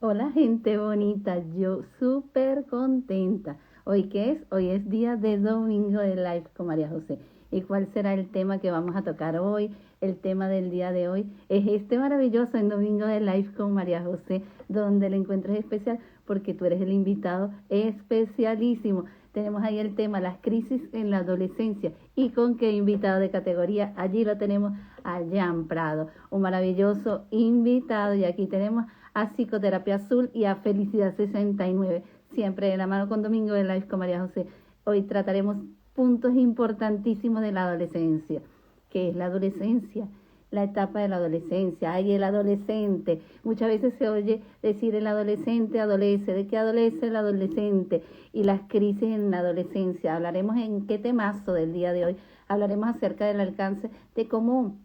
Hola gente bonita, yo súper contenta. ¿Hoy qué es? Hoy es día de Domingo de Live con María José. ¿Y cuál será el tema que vamos a tocar hoy? El tema del día de hoy es este maravilloso en Domingo de Live con María José, donde el encuentro es especial porque tú eres el invitado especialísimo. Tenemos ahí el tema, las crisis en la adolescencia. ¿Y con qué invitado de categoría? Allí lo tenemos a Jan Prado, un maravilloso invitado. Y aquí tenemos a Psicoterapia Azul y a Felicidad 69, siempre de la mano con Domingo de Live con María José. Hoy trataremos puntos importantísimos de la adolescencia. ¿Qué es la adolescencia? La etapa de la adolescencia, hay el adolescente. Muchas veces se oye decir el adolescente adolece, ¿de qué adolece el adolescente? Y las crisis en la adolescencia. Hablaremos en qué temazo del día de hoy. Hablaremos acerca del alcance de cómo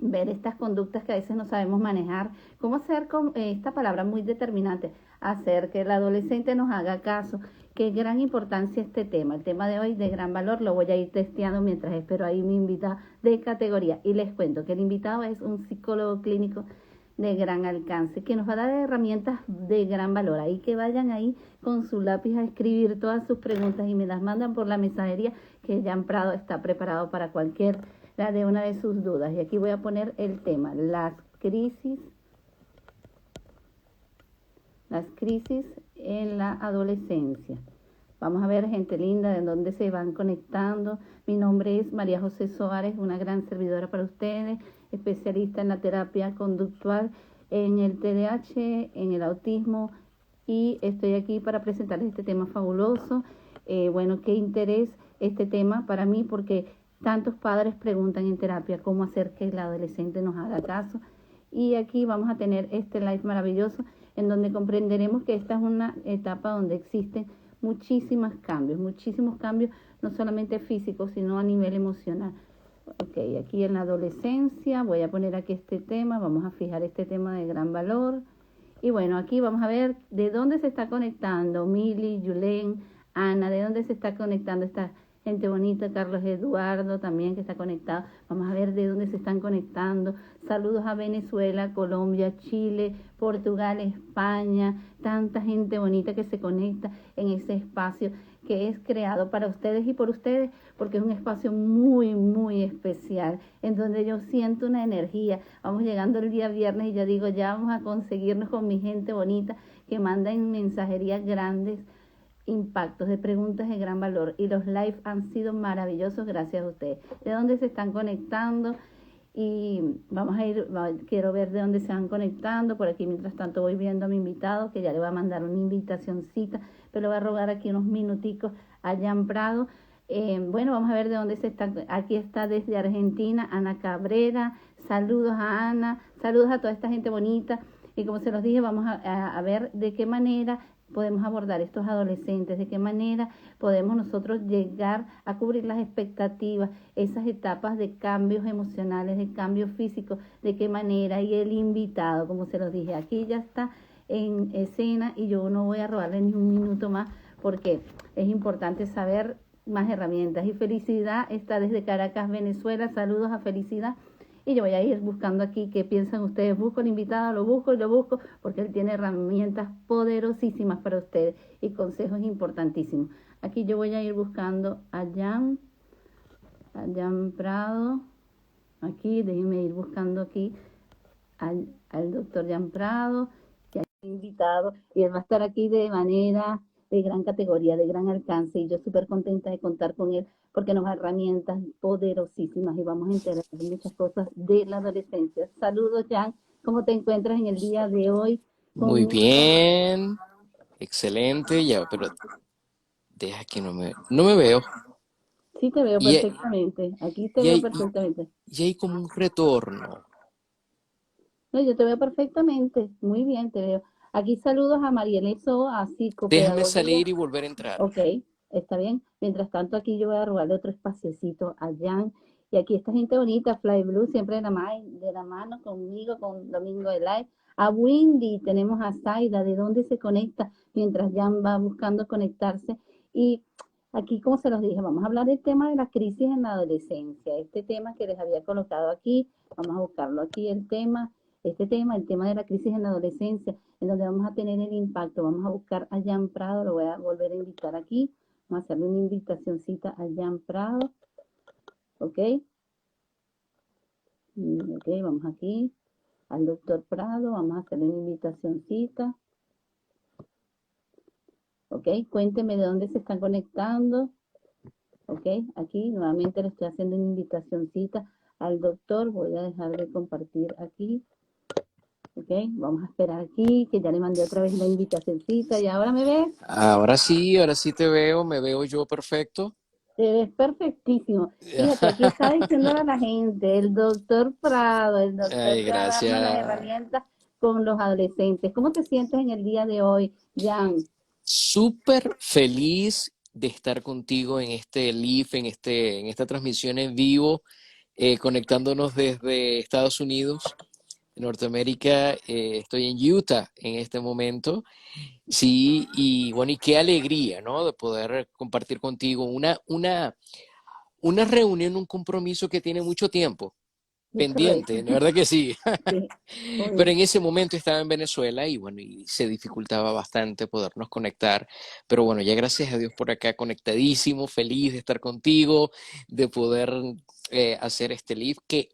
ver estas conductas que a veces no sabemos manejar, cómo hacer con esta palabra muy determinante, hacer que el adolescente nos haga caso. Qué gran importancia este tema, el tema de hoy de gran valor, lo voy a ir testeando mientras espero ahí mi invitada de categoría. Y les cuento que el invitado es un psicólogo clínico de gran alcance, que nos va a dar herramientas de gran valor. Ahí que vayan ahí con su lápiz a escribir todas sus preguntas y me las mandan por la mensajería, que Jan Prado está preparado para cualquier la de una de sus dudas. Y aquí voy a poner el tema, las crisis en la adolescencia. Vamos a ver, gente linda, de dónde se van conectando. Mi nombre es María José Soares, una gran servidora para ustedes, especialista en la terapia conductual, en el TDAH, en el autismo, y estoy aquí para presentarles este tema fabuloso. Bueno, qué interés este tema para mí, porque tantos padres preguntan en terapia cómo hacer que el adolescente nos haga caso. Y aquí vamos a tener este live maravilloso en donde comprenderemos que esta es una etapa donde existen muchísimos cambios, no solamente físicos, sino a nivel emocional. Ok, aquí en la adolescencia voy a poner aquí este tema, vamos a fijar este tema de gran valor. Y bueno, aquí vamos a ver de dónde se está conectando Mili, Yulén, Ana, de dónde se está conectando esta gente bonita, Carlos Eduardo también que está conectado. Vamos a ver de dónde se están conectando. Saludos a Venezuela, Colombia, Chile, Portugal, España, tanta gente bonita que se conecta en ese espacio que es creado para ustedes y por ustedes, porque es un espacio muy, muy especial, en donde yo siento una energía. Vamos llegando el día viernes y yo digo, ya vamos a conseguirnos con mi gente bonita que manda en mensajerías grandes impactos de preguntas de gran valor, y los live han sido maravillosos gracias a ustedes. ¿De dónde se están conectando? Y vamos a ir, quiero ver de dónde se van conectando. Por aquí mientras tanto voy viendo a mi invitado, que ya le voy a mandar una invitacioncita, pero le voy a rogar aquí unos minuticos a Jan Prado. Bueno, vamos a ver de dónde se está. Aquí está desde Argentina Ana Cabrera. Saludos a Ana, saludos a toda esta gente bonita. Y como se los dije, vamos a ver de qué manera podemos abordar estos adolescentes, de qué manera podemos nosotros llegar a cubrir las expectativas, esas etapas de cambios emocionales, de cambios físicos, de qué manera. Y el invitado, como se los dije, aquí ya está en escena y yo no voy a robarle ni un minuto más porque es importante saber más herramientas. Y Felicidad está desde Caracas, Venezuela. Saludos a Felicidad. Y yo voy a ir buscando aquí qué piensan ustedes. Busco el invitado, lo busco y lo busco, porque él tiene herramientas poderosísimas para ustedes y consejos importantísimos. Aquí yo voy a ir buscando a Jan Prado. Aquí, déjenme ir buscando aquí al doctor Jan Prado, que ha invitado, y él va a estar aquí de manera de gran categoría, de gran alcance, y yo súper contenta de contar con él, porque nos da herramientas poderosísimas y vamos a enterar muchas cosas de la adolescencia. Saludos, Jan, ¿cómo te encuentras en el día de hoy? Muy Con... bien, excelente, ya, pero deja que no me veo. Sí, te veo Y, perfectamente, aquí te y, veo hay, perfectamente. y hay como un retorno. No, yo te veo perfectamente, muy bien, te veo. Aquí saludos a Mariela So, a Déjame Psicopedagogía. salir y volver a entrar. Ok, está bien. Mientras tanto, aquí yo voy a robarle otro espaciecito a Jan. Y aquí esta gente bonita, Fly Blue, siempre de la mano conmigo, con Domingo de Live. A Windy, tenemos a Zaida, de dónde se conecta, mientras Jan va buscando conectarse. Y aquí, como se los dije, vamos a hablar del tema de la crisis en la adolescencia. Este tema que les había colocado aquí, vamos a buscarlo aquí, el tema. este tema, el tema de la crisis en la adolescencia, en donde vamos a tener el impacto. Vamos a buscar a Jan Prado, lo voy a volver a invitar aquí. Vamos a hacerle una invitacioncita a Jan Prado, ¿ok? Ok, vamos aquí al doctor Prado, vamos a hacerle una invitacioncita, ¿ok? Cuénteme de dónde se están conectando, ¿ok? Aquí nuevamente le estoy haciendo una invitacioncita al doctor, voy a dejar de compartir aquí, ¿ok? Vamos a esperar aquí, que ya le mandé otra vez la invitacioncita y ahora me ves. Ahora sí te veo, me veo yo perfecto. Te ves perfectísimo. Fíjate, aquí está diciéndole a la gente, el doctor Prado, el doctor Ay, que va a darnos las gracias. herramientas con los adolescentes. ¿Cómo te sientes en el día de hoy, Jan? Súper feliz de estar contigo en este live, en esta transmisión en vivo, conectándonos desde Estados Unidos, Norteamérica. Estoy en Utah en este momento. Sí, y bueno, y qué alegría, ¿no? De poder compartir contigo una reunión, un compromiso que tiene mucho tiempo Es correcto. pendiente, la verdad que sí. Sí, Pero oye, en ese momento estaba en Venezuela y bueno, y se dificultaba bastante podernos conectar. Pero bueno, ya gracias a Dios por acá conectadísimo, feliz de estar contigo, de poder hacer este live, que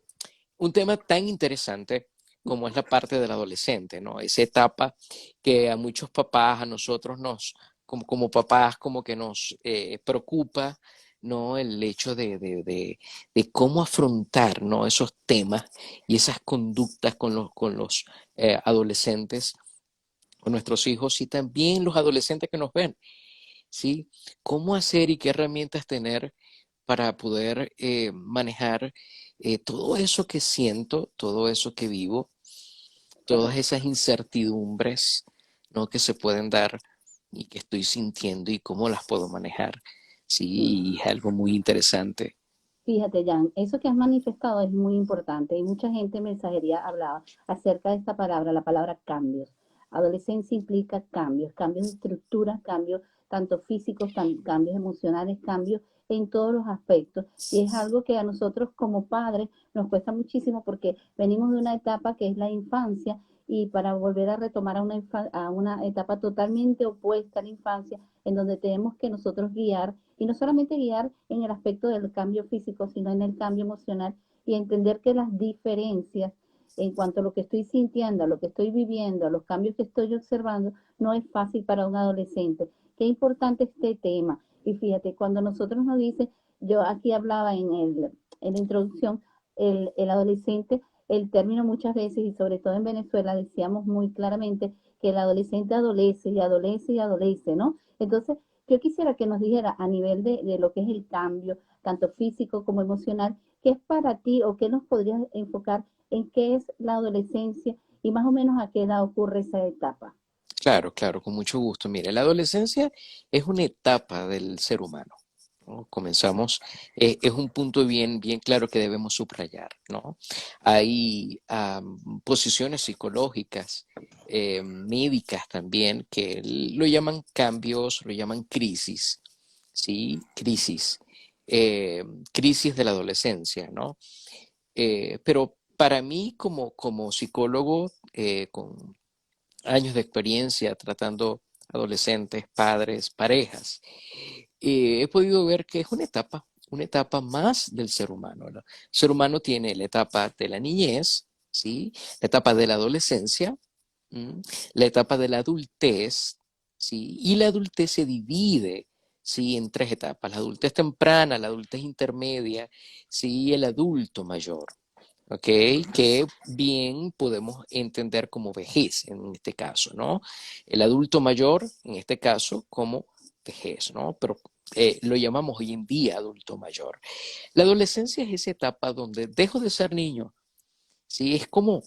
un tema tan interesante como es la parte del adolescente, ¿no? Esa etapa que a muchos papás, a nosotros como papás, como que nos preocupa, ¿no? El hecho de cómo afrontar, ¿no? Esos temas y esas conductas con los adolescentes, con nuestros hijos y también los adolescentes que nos ven, ¿sí? ¿Cómo hacer y qué herramientas tener para poder manejar todo eso que siento, todo eso que vivo, todas correcto. esas incertidumbres, ¿no? Que se pueden dar y que estoy sintiendo y cómo las puedo manejar? Sí. Sí, es algo muy interesante. Fíjate, Jan, eso que has manifestado es muy importante y mucha gente en mensajería hablaba acerca de esta palabra, la palabra cambios. Adolescencia implica cambios, cambios de estructura, cambios tanto físicos, cambios emocionales, cambios en todos los aspectos. Y es algo que a nosotros como padres nos cuesta muchísimo porque venimos de una etapa que es la infancia y para volver a retomar a una etapa totalmente opuesta a la infancia, en donde tenemos que nosotros guiar, y no solamente guiar en el aspecto del cambio físico, sino en el cambio emocional y entender que las diferencias en cuanto a lo que estoy sintiendo, a lo que estoy viviendo, a los cambios que estoy observando, no es fácil para un adolescente. Qué importante este tema. Y fíjate, cuando nosotros nos dicen, yo aquí hablaba en la introducción, el adolescente, el término muchas veces, y sobre todo en Venezuela, decíamos muy claramente que el adolescente adolece y adolece y adolece, ¿no? Entonces, yo quisiera que nos dijera a nivel de lo que es el cambio, tanto físico como emocional, qué es para ti o qué nos podrías enfocar en qué es la adolescencia y más o menos a qué edad ocurre esa etapa. Claro, claro, con mucho gusto. Mire, la adolescencia es una etapa del ser humano, ¿no? Comenzamos, es un punto bien claro que debemos subrayar, ¿no? Hay posiciones psicológicas, médicas también, que lo llaman cambios, lo llaman crisis, ¿sí? Eh, crisis de la adolescencia, ¿no? Pero para mí, como psicólogo, con años de experiencia tratando adolescentes, padres, parejas, he podido ver que es una etapa más del ser humano, ¿no? El ser humano tiene la etapa de la niñez, ¿sí? La etapa de la adolescencia, ¿m? La etapa de la adultez, ¿sí? Y la adultez se divide, ¿sí? En tres etapas: la adultez temprana, la adultez intermedia, ¿sí? Y el adulto mayor. ¿Ok? Que bien podemos entender como vejez en este caso, ¿no? El adulto mayor, en este caso, como vejez, ¿no? Pero lo llamamos hoy en día adulto mayor. La adolescencia es esa etapa donde dejo de ser niño, ¿sí? Es como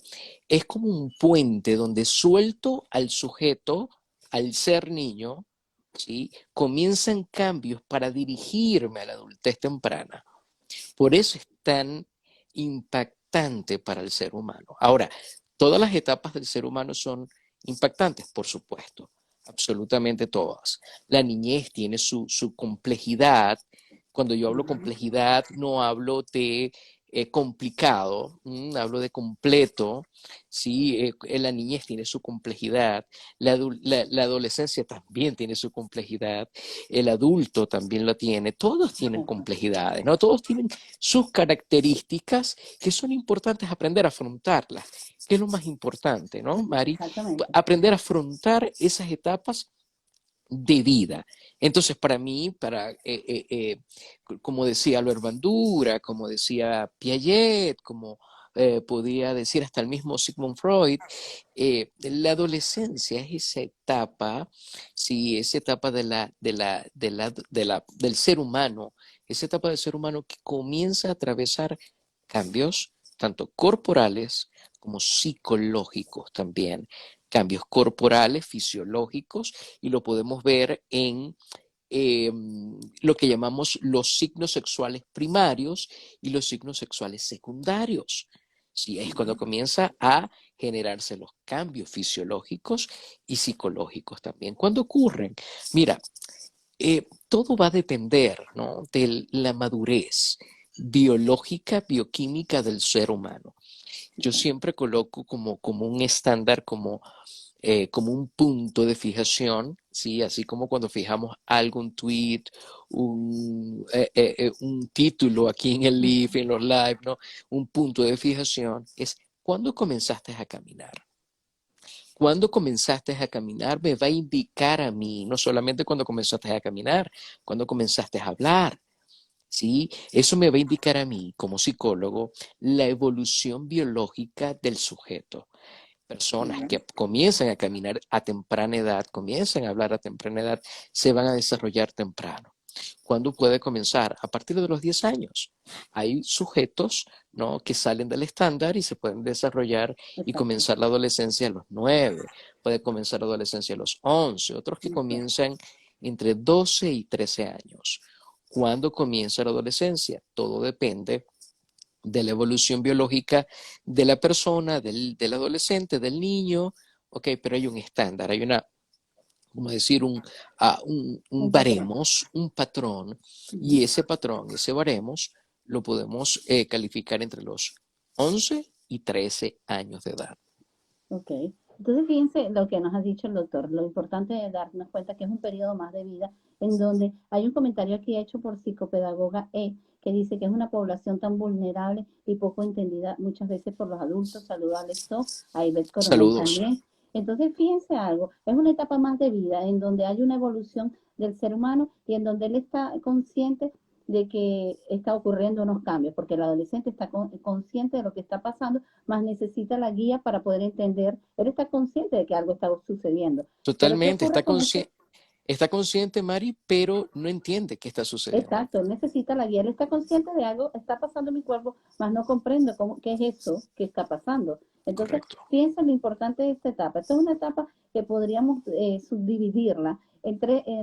un puente donde suelto al sujeto, al ser niño, ¿sí? Comienzan cambios para dirigirme a la adultez temprana. Por eso es tan impactante para el ser humano. Ahora, todas las etapas del ser humano son impactantes, por supuesto, absolutamente todas. La niñez tiene su complejidad. Cuando yo hablo complejidad, no hablo de complicado, hablo de completo, ¿sí? La niñez tiene su complejidad, la adolescencia también tiene su complejidad, el adulto también lo tiene, todos tienen Ajá. complejidades, ¿no? Todos tienen sus características que son importantes aprender a afrontarlas, que es lo más importante, ¿no, Mari? Exactamente. Aprender a afrontar esas etapas de vida. Entonces, para mí, como decía Albert Bandura, como decía Piaget, como podía decir hasta el mismo Sigmund Freud, la adolescencia es esa etapa, sí, esa etapa del ser humano, esa etapa del ser humano que comienza a atravesar cambios tanto corporales como psicológicos también, cambios corporales, fisiológicos, y lo podemos ver en eh, lo que llamamos los signos sexuales primarios y los signos sexuales secundarios. Sí, es cuando comienza a generarse los cambios fisiológicos y psicológicos también. ¿Cuándo ocurren? Mira, todo va a depender, ¿no?, de la madurez biológica, bioquímica del ser humano. Yo siempre coloco como un estándar, como un punto de fijación, ¿sí? Así como cuando fijamos algún tweet, un título aquí en el live, en los live, ¿no? Un punto de fijación es cuando comenzaste a caminar. Cuando comenzaste a caminar me va a indicar a mí, no solamente cuando comenzaste a caminar, cuando comenzaste a hablar, ¿sí? Eso me va a indicar a mí, como psicólogo, la evolución biológica del sujeto. Personas Bien. que comienzan a caminar a temprana edad, comienzan a hablar a temprana edad, se van a desarrollar temprano. ¿Cuándo puede comenzar? A partir de los 10 años. Hay sujetos, ¿no?, que salen del estándar y se pueden desarrollar y Exacto. comenzar la adolescencia a los 9, puede comenzar la adolescencia a los 11, otros que Ok. comienzan entre 12 y 13 años. ¿Cuándo comienza la adolescencia? Todo depende de la evolución biológica de la persona, del adolescente, del niño, ok, pero hay un estándar, hay una, como decir, un Un patrón. baremos, un patrón, y Ujú. ese patrón, ese baremos, lo podemos calificar entre los 11 y 13 años de edad. Ok. Entonces, fíjense lo que nos ha dicho el doctor. Lo importante es darnos cuenta que es un periodo más de vida en donde hay un comentario aquí hecho por psicopedagoga E que dice que es una población tan vulnerable y poco entendida muchas veces por los adultos. Saludos a Alexo, a Ivette Coronel Saludos. también. Entonces, fíjense algo, es una etapa más de vida en donde hay una evolución del ser humano y en donde él está consciente de que está ocurriendo unos cambios, porque el adolescente está consciente de lo que está pasando, más necesita la guía para poder entender, él está consciente de que algo está sucediendo. Pero ¿qué Totalmente, ocurre con este? está consciente, Mari, pero no entiende qué está sucediendo. Exacto, él necesita la guía, él está consciente de algo, está pasando en mi cuerpo, más no comprendo qué es eso que está pasando. Entonces, Correcto. piensa lo importante de esta etapa. Esta es una etapa que podríamos subdividirla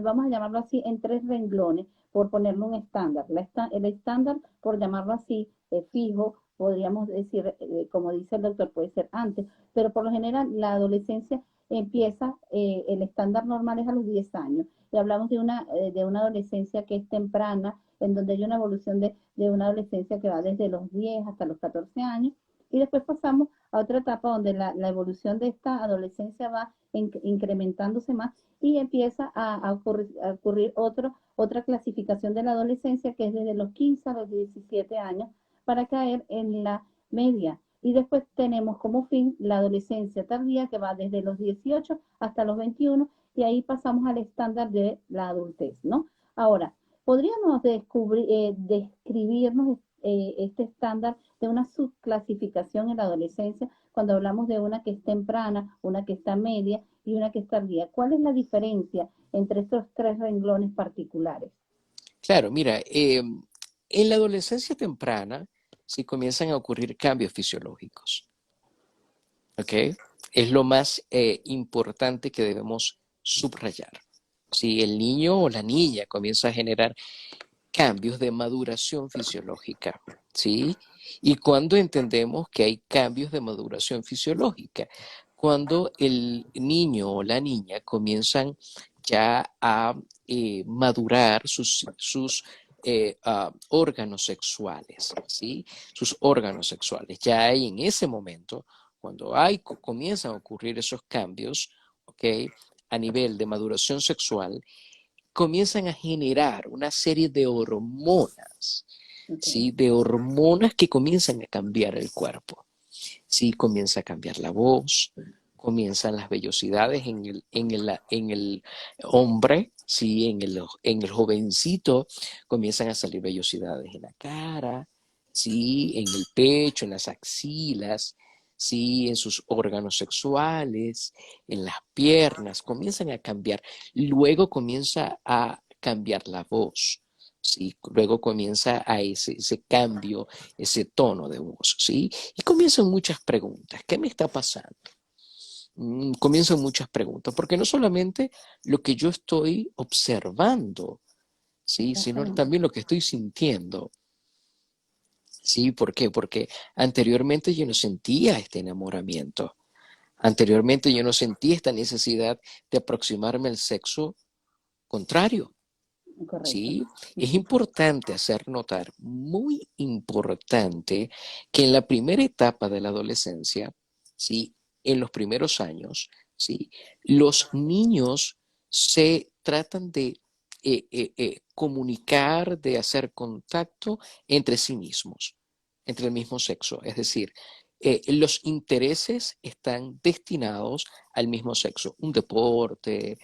vamos a llamarlo así, en tres renglones, por ponerle un estándar. El estándar, por llamarlo así, fijo, podríamos decir, como dice el doctor, puede ser antes, pero por lo general la adolescencia empieza, el estándar normal es a los 10 años y hablamos de una adolescencia que es temprana, en donde hay una evolución de una adolescencia que va desde los 10 hasta los 14 años, y después pasamos a otra etapa donde la evolución de esta adolescencia va incrementándose más y empieza a ocurrir otra clasificación de la adolescencia que es desde los 15 a los 17 años para caer en la media. Y después tenemos como fin la adolescencia tardía que va desde los 18 hasta los 21 y ahí pasamos al estándar de la adultez, ¿no? Ahora, podríamos describirnos este estándar de una subclasificación en la adolescencia cuando hablamos de una que es temprana, una que está media y una que es tardía. ¿Cuál es la diferencia entre estos tres renglones particulares? Claro, mira, en la adolescencia temprana sí comienzan a ocurrir cambios fisiológicos, ¿ok? Es lo más importante que debemos subrayar. Si el niño o la niña comienza a generar cambios de maduración fisiológica, ¿sí? Y cuando entendemos que hay cambios de maduración fisiológica, cuando el niño o la niña comienzan ya a madurar sus órganos sexuales, ¿sí? Sus órganos sexuales. Ya hay en ese momento, cuando comienzan a ocurrir esos cambios, ¿ok? A nivel de maduración sexual, comienzan a generar una serie de hormonas, Okay. ¿sí? De hormonas que comienzan a cambiar el cuerpo. Sí, comienza a cambiar la voz, comienzan las vellosidades en el hombre, sí, en el jovencito, comienzan a salir vellosidades en la cara, sí, en el pecho, en las axilas, sí, en sus órganos sexuales, en las piernas, comienzan a cambiar. Luego comienza a cambiar la voz. Sí, luego comienza a ese cambio, ese tono de voz, ¿sí? Y comienzan muchas preguntas. ¿Qué me está pasando? Comienzan muchas preguntas, porque no solamente lo que yo estoy observando, ¿sí? Sino Exactamente. también lo que estoy sintiendo, ¿sí? ¿Por qué? Porque anteriormente yo no sentía este enamoramiento. Anteriormente yo no sentía esta necesidad de aproximarme al sexo contrario. Correcto. ¿Sí? Es Ujú. importante hacer notar, muy importante, que en la primera etapa de la adolescencia, ¿sí? En los primeros años, ¿sí? Los niños se tratan de comunicar, de hacer contacto entre sí mismos, entre el mismo sexo. Es decir, los intereses están destinados al mismo sexo. Un deporte,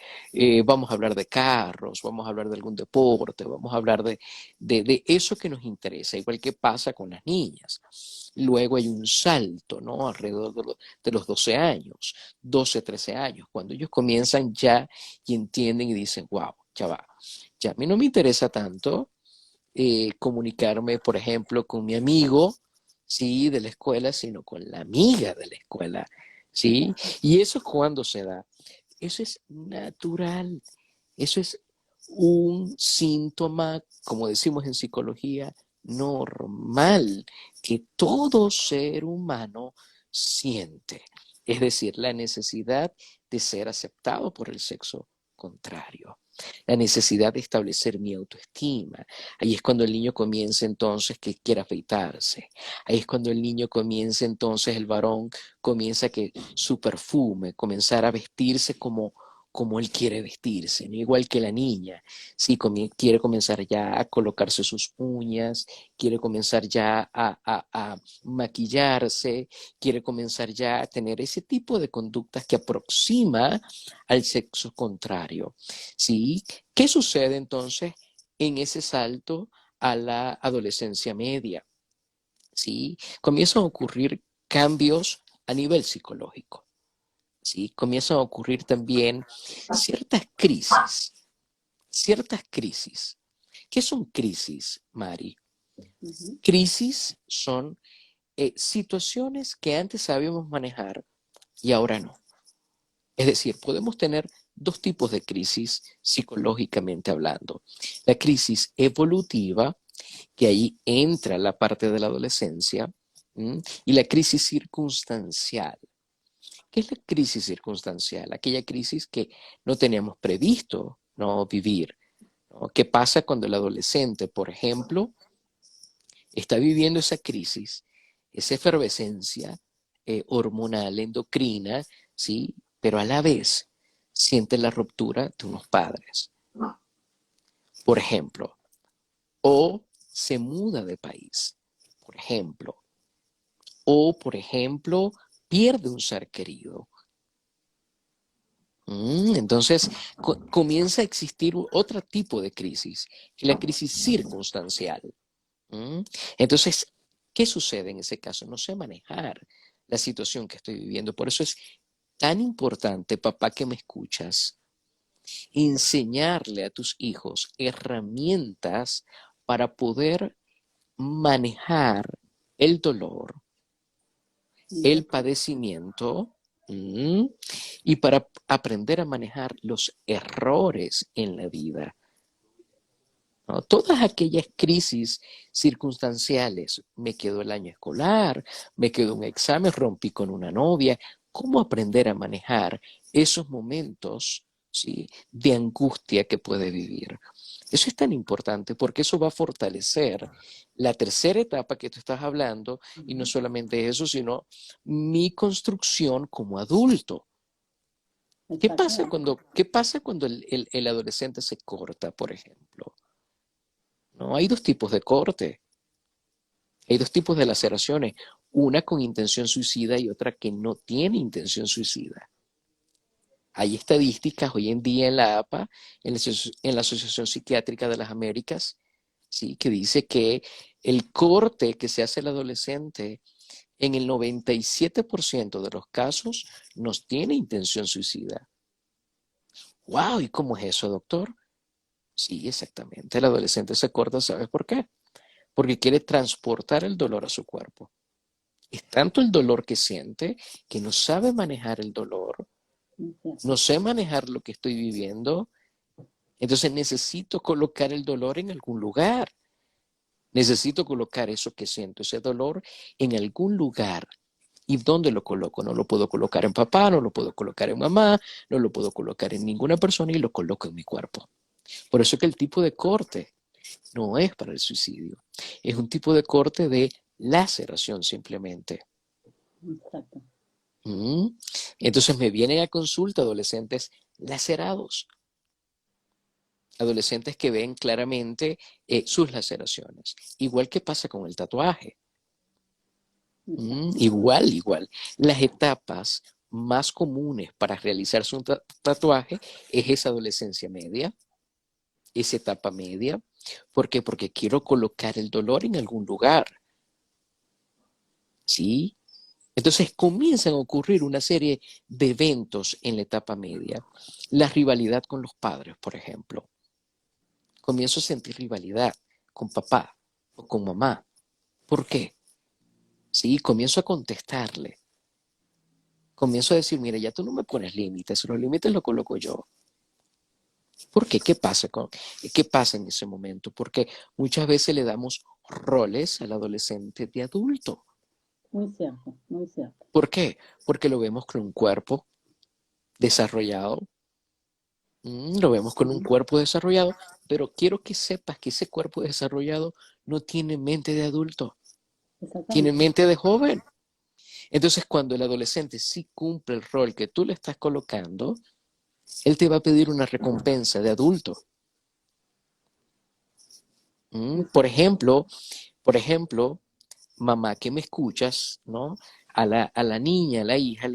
vamos a hablar de carros, vamos a hablar de algún deporte, vamos a hablar de eso que nos interesa, igual que pasa con las niñas. Luego hay un salto, ¿no? Alrededor de los 12 años, 12, 13 años, cuando ellos comienzan ya y entienden y dicen, wow, ya va, ya a mí no me interesa tanto comunicarme, por ejemplo, con mi amigo, sí, de la escuela, sino con la amiga de la escuela, sí. Exacto. Y eso es cuando se da. Eso es natural. Eso es un síntoma, como decimos en psicología, normal, que todo ser humano siente. Es decir, la necesidad de ser aceptado por el sexo contrario, la necesidad de establecer mi autoestima. Ahí es cuando el niño comienza entonces que quiere afeitarse. Ahí es cuando el niño comienza entonces, el varón comienza que su perfume, comenzar a vestirse como él quiere vestirse, ¿no? Igual que la niña, sí, quiere comenzar ya a colocarse sus uñas, quiere comenzar ya a maquillarse, quiere comenzar ya a tener ese tipo de conductas que aproxima al sexo contrario, ¿sí? ¿Qué sucede entonces en ese salto a la adolescencia media? ¿Sí? Comienzan a ocurrir cambios a nivel psicológico. ¿Sí? Comienzan a ocurrir también ciertas crisis, ciertas crisis. ¿Qué son crisis, Mari? Ujú. Crisis son situaciones que antes sabíamos manejar y ahora no. Es decir, podemos tener dos tipos de crisis psicológicamente hablando. La crisis evolutiva, que ahí entra la parte de la adolescencia, y la crisis circunstancial. ¿Qué es la crisis circunstancial? Aquella crisis que no teníamos previsto, ¿no? Vivir, ¿no? ¿Qué pasa cuando el adolescente, por ejemplo, está viviendo esa crisis, esa efervescencia hormonal, endocrina, ¿sí? Pero a la vez siente la ruptura de unos padres, por ejemplo, o se muda de país, por ejemplo, o, por ejemplo, pierde un ser querido. Entonces comienza a existir otro tipo de crisis, que es la crisis circunstancial. ¿Mm? Entonces, ¿qué sucede en ese caso? No sé manejar la situación que estoy viviendo. Por eso es tan importante, papá, que me escuchas, enseñarle a tus hijos herramientas para poder manejar el dolor, el Exactamente. padecimiento, ¿m? Y para aprender a manejar los errores en la vida, ¿no? Todas aquellas crisis circunstanciales, me quedó el año escolar, me quedó un examen, rompí con una novia, ¿cómo aprender a manejar esos momentos? ¿sí? De angustia que puede vivir. Eso es tan importante porque eso va a fortalecer la tercera etapa que tú estás hablando, y no Ujú. solamente eso, sino mi construcción como adulto. Exactamente. Qué pasa cuando el adolescente se corta, por ejemplo? ¿No? Hay dos tipos de corte, hay dos tipos de laceraciones, una con intención suicida y otra que no tiene intención suicida. Hay estadísticas hoy en día en la APA, en la Asociación Psiquiátrica de las Américas, ¿sí? Que dice que el corte que se hace al adolescente en el 97% de los casos no tiene intención suicida. ¡Wow! ¿Y cómo es eso, doctor? Sí, exactamente. El adolescente se corta, ¿sabes por qué? Porque quiere transportar el dolor a su cuerpo. Es tanto el dolor que siente que no sabe manejar el dolor, Es cierto. no sé manejar lo que estoy viviendo, entonces necesito colocar el dolor en algún lugar. Necesito colocar eso que siento, ese dolor, en algún lugar. ¿Y dónde lo coloco? No lo puedo colocar en papá, no lo puedo colocar en mamá, no lo puedo colocar en ninguna persona y lo coloco en mi cuerpo. Por eso que el tipo de corte no es para el suicidio. Es un tipo de corte de laceración simplemente. Exacto. ¿Mm? Entonces me vienen a consulta adolescentes lacerados, adolescentes que ven claramente sus laceraciones. Igual que pasa con el tatuaje. Exacto. Igual. Las etapas más comunes para realizarse un tatuaje es esa adolescencia media, esa etapa media. ¿Por qué? Porque quiero colocar el dolor en algún lugar. ¿Sí? Entonces comienzan a ocurrir una serie de eventos en la etapa media. La rivalidad con los padres, por ejemplo. Comienzo a sentir rivalidad con papá o con mamá. ¿Por qué? Sí, comienzo a contestarle. Comienzo a decir, mira, ya tú no me pones límites, los límites los coloco yo. ¿Por qué? ¿Qué pasa en ese momento? Porque muchas veces le damos roles al adolescente de adulto. Muy cierto, muy cierto. ¿Por qué? Porque lo vemos con un cuerpo desarrollado, lo vemos con un Sí, cuerpo desarrollado, pero quiero que sepas que ese cuerpo desarrollado no tiene mente de adulto, tiene exactamente. mente de joven. Entonces, cuando el adolescente sí cumple el rol que tú le estás colocando, él te va a pedir una recompensa de adulto. Muy Por cierto. ejemplo, mamá que me escuchas, ¿no? A la niña, a la hija,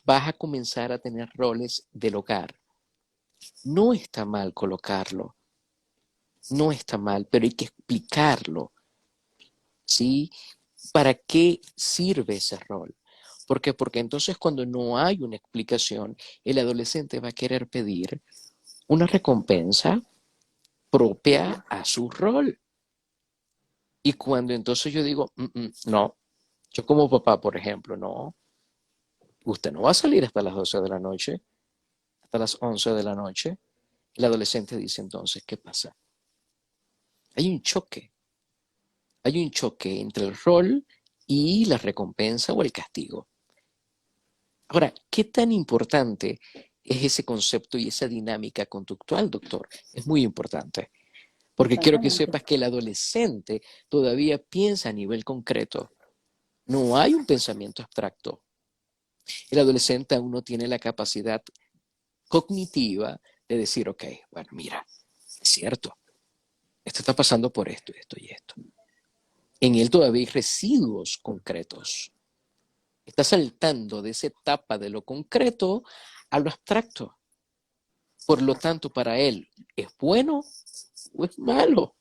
vas a comenzar a tener roles del hogar. No está mal colocarlo, no está mal, pero hay que explicarlo, ¿sí? ¿Para qué sirve ese rol? ¿Por qué? Porque entonces cuando no hay una explicación, el adolescente va a querer pedir una recompensa propia a su rol. Y cuando entonces yo digo, no, yo como papá, por ejemplo, no, usted no va a salir hasta las 12 de la noche, hasta las 11 de la noche. El adolescente dice entonces, ¿qué pasa? Hay un choque, hay un choque entre el rol y la recompensa o el castigo. Ahora, ¿qué tan importante es ese concepto y esa dinámica conductual, doctor? Es muy importante, porque quiero que Exactamente. sepas que el adolescente todavía piensa a nivel concreto. No hay un pensamiento abstracto. El adolescente aún no tiene la capacidad cognitiva de decir, ok, bueno, mira, es cierto, esto está pasando por esto, esto y esto. En él todavía hay residuos concretos. Está saltando de esa etapa de lo concreto a lo abstracto. Por lo Exacto. tanto, para él, ¿es bueno o es malo?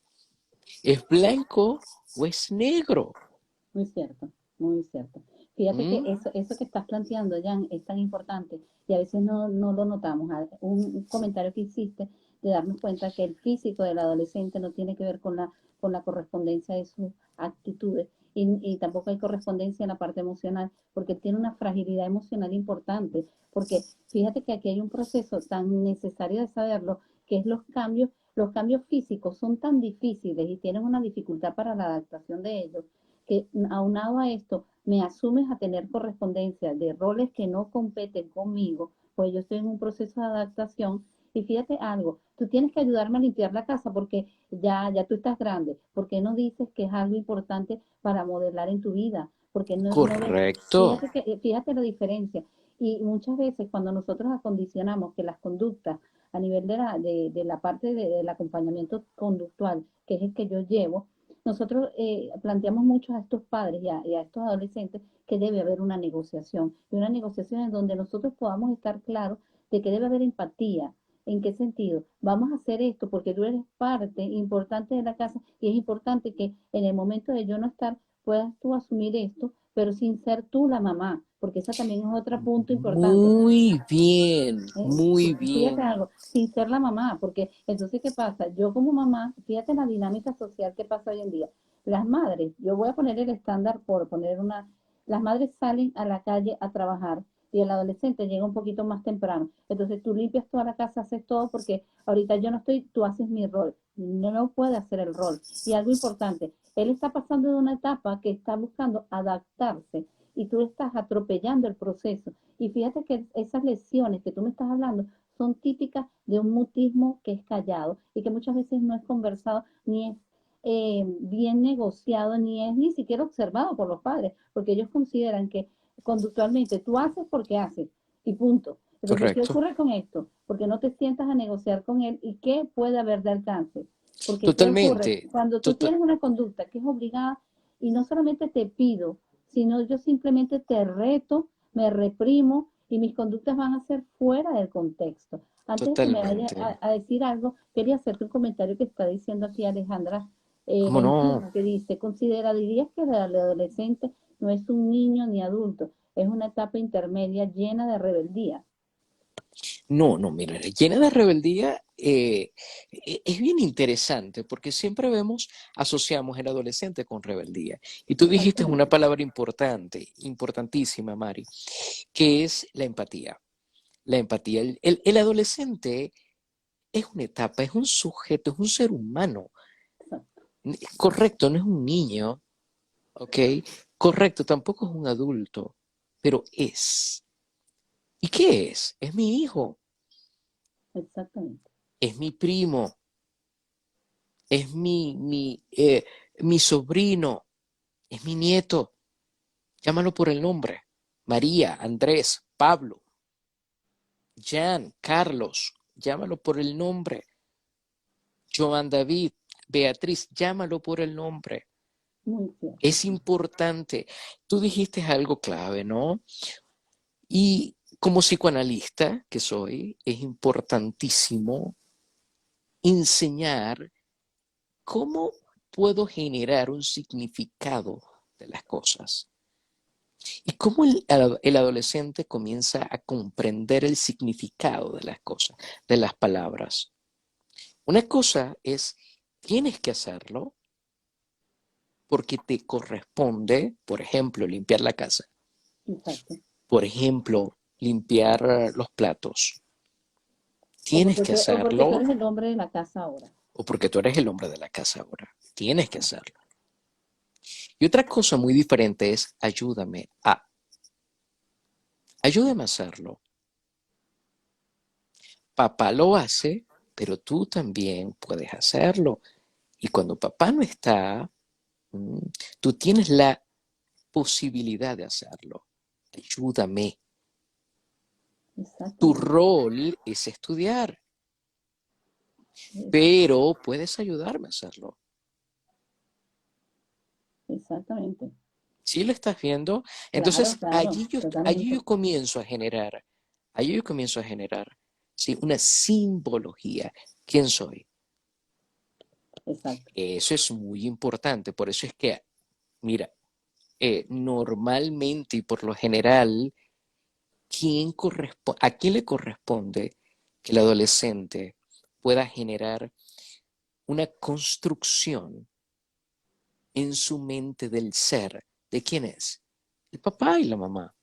¿Es blanco o es negro? Muy cierto, muy cierto. Fíjate que ¿Mm? eso que estás planteando, Jan, es tan importante y a veces no lo notamos. Un comentario que hiciste de darnos cuenta que el físico del adolescente no tiene que ver con la correspondencia de sus actitudes y tampoco hay correspondencia en la parte emocional, porque tiene una fragilidad emocional importante. Porque fíjate que aquí hay un proceso tan necesario de saberlo, que es los cambios físicos son tan difíciles y tienen una dificultad para la adaptación de ellos que aunado a esto me asumes a tener correspondencia de roles que no competen conmigo, pues yo estoy en un proceso de adaptación. Y fíjate algo, tú tienes que ayudarme a limpiar la casa porque ya tú estás grande. ¿Por qué no dices que es algo importante para modelar en tu vida? Porque no ves, Correcto. fíjate la diferencia. Y muchas veces cuando nosotros acondicionamos que las conductas a nivel de la parte del acompañamiento conductual, que es el que yo llevo, nosotros planteamos mucho a estos padres y a estos adolescentes que debe haber una negociación, y una negociación en donde nosotros podamos estar claros de que debe haber empatía. ¿En qué sentido? Vamos a hacer esto porque tú eres parte importante de la casa y es importante que en el momento de yo no estar puedas tú asumir esto, pero sin ser tú la mamá, porque esa también es otro punto importante. Muy Fíjate bien. algo, sin ser la mamá, porque entonces, ¿qué pasa? Yo como mamá, fíjate la dinámica social que pasa hoy en día. Las madres, yo voy a poner el estándar por poner las madres salen a la calle a trabajar y el adolescente llega un poquito más temprano. Entonces tú limpias toda la casa, haces todo porque ahorita yo no estoy, tú haces mi rol. No puede hacer el rol. Y algo importante, él está pasando de una etapa que está buscando adaptarse y tú estás atropellando el proceso. Y fíjate que esas lesiones que tú me estás hablando son típicas de un mutismo que es callado y que muchas veces no es conversado ni es bien negociado, ni es ni siquiera observado por los padres, porque ellos consideran que conductualmente tú haces porque haces y punto. Entonces, ¿qué Correcto. ocurre con esto? Porque no te sientas a negociar con él y qué puede haber de alcance. Porque ¿qué ocurre? Totalmente. Cuando tú Tota- tienes una conducta que es obligada y no solamente te pido, sino yo simplemente te reto, me reprimo y mis conductas van a ser fuera del contexto. Antes de que me vaya Totalmente. a decir algo, quería hacerte un comentario que está diciendo aquí Alejandra ¿Cómo no? 21, que dice, dirías que el adolescente no es un niño ni adulto, es una etapa intermedia llena de rebeldía. No, no, mira, llena de rebeldía es bien interesante porque siempre asociamos el adolescente con rebeldía. Y tú dijiste una Exactamente, palabra importante, importantísima, Mari, que es la empatía. La empatía. El adolescente es una etapa, es un sujeto, es un ser humano. exacto, Correcto, no es un niño, ¿ok? Correcto, tampoco es un adulto, pero es. ¿Y qué es? Es mi hijo, exactamente, es mi primo, es mi sobrino, es mi nieto. Llámalo por el nombre. María, Andrés, Pablo, Jan, Carlos, llámalo por el nombre. Joan David, Beatriz, llámalo por el nombre. muy cierto. Es importante. Tú dijiste algo clave, ¿no? Y como psicoanalista que soy, es importantísimo enseñar cómo puedo generar un significado de las cosas. Y cómo el adolescente comienza a comprender el significado de las cosas, de las palabras. Una cosa es, tienes que hacerlo porque te corresponde, por ejemplo, limpiar la casa, Exacto. por ejemplo, limpiar los platos. O Tienes que o porque tú hacerlo eres el hombre de la casa ahora. o porque tú eres el hombre de la casa ahora. Tienes que hacerlo. Y otra cosa muy diferente es ayúdame a hacerlo. Papá lo hace, pero tú también puedes hacerlo. Y cuando papá no está, mm, tú tienes la posibilidad de hacerlo. Ayúdame. Tu Exactamente, rol es estudiar, es- pero puedes ayudarme a hacerlo. exactamente. ¿Sí lo estás viendo? Claro, Entonces, claro, allí totalmente. yo comienzo a generar, ¿sí? Una simbología. ¿Quién soy? Exacto, Eso es muy importante. Por eso es que, mira, normalmente y por lo general, ¿a quién le corresponde que el adolescente pueda generar una construcción en su mente del ser? ¿De quién es? El papá y la mamá.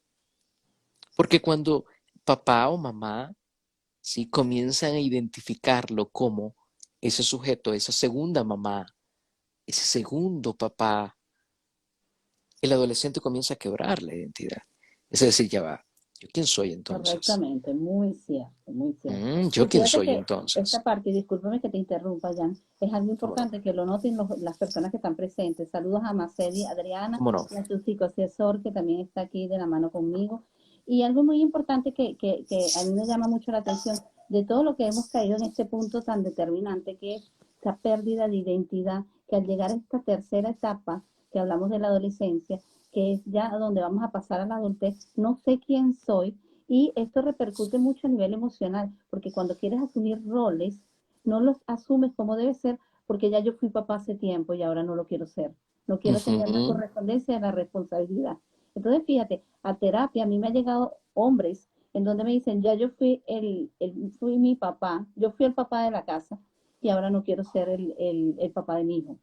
Porque cuando papá o mamá ¿sí? Comienzan a identificarlo como ese sujeto, esa segunda mamá, ese segundo papá, el adolescente comienza a quebrar la identidad. Es decir, ya va. ¿Yo quién soy entonces? Correctamente, muy cierto, muy cierto. Y ¿Yo quién fíjate soy que esta entonces? parte, y discúlpame que te interrumpa, Jan, es algo ¿Cómo no? importante que lo noten las personas que están presentes. Saludos a Macedi, Adriana, ¿Cómo no? y a su psicoasesor que también está aquí de la mano conmigo. Y algo muy importante que a mí me llama mucho la atención de todo lo que hemos caído en este punto tan determinante, que es esa pérdida de identidad, que al llegar a esta tercera etapa, que hablamos de la adolescencia, que es ya donde vamos a pasar a la adultez, no sé quién soy, y esto repercute mucho a nivel emocional, porque cuando quieres asumir roles, no los asumes como debe ser, porque ya yo fui papá hace tiempo y ahora no lo quiero ser. No quiero tener la Ujú, correspondencia de la responsabilidad. Entonces, fíjate, a terapia a mí me han llegado hombres en donde me dicen, ya yo fui fui mi papá, yo fui el papá de la casa y ahora no quiero ser el papá de mi hijo.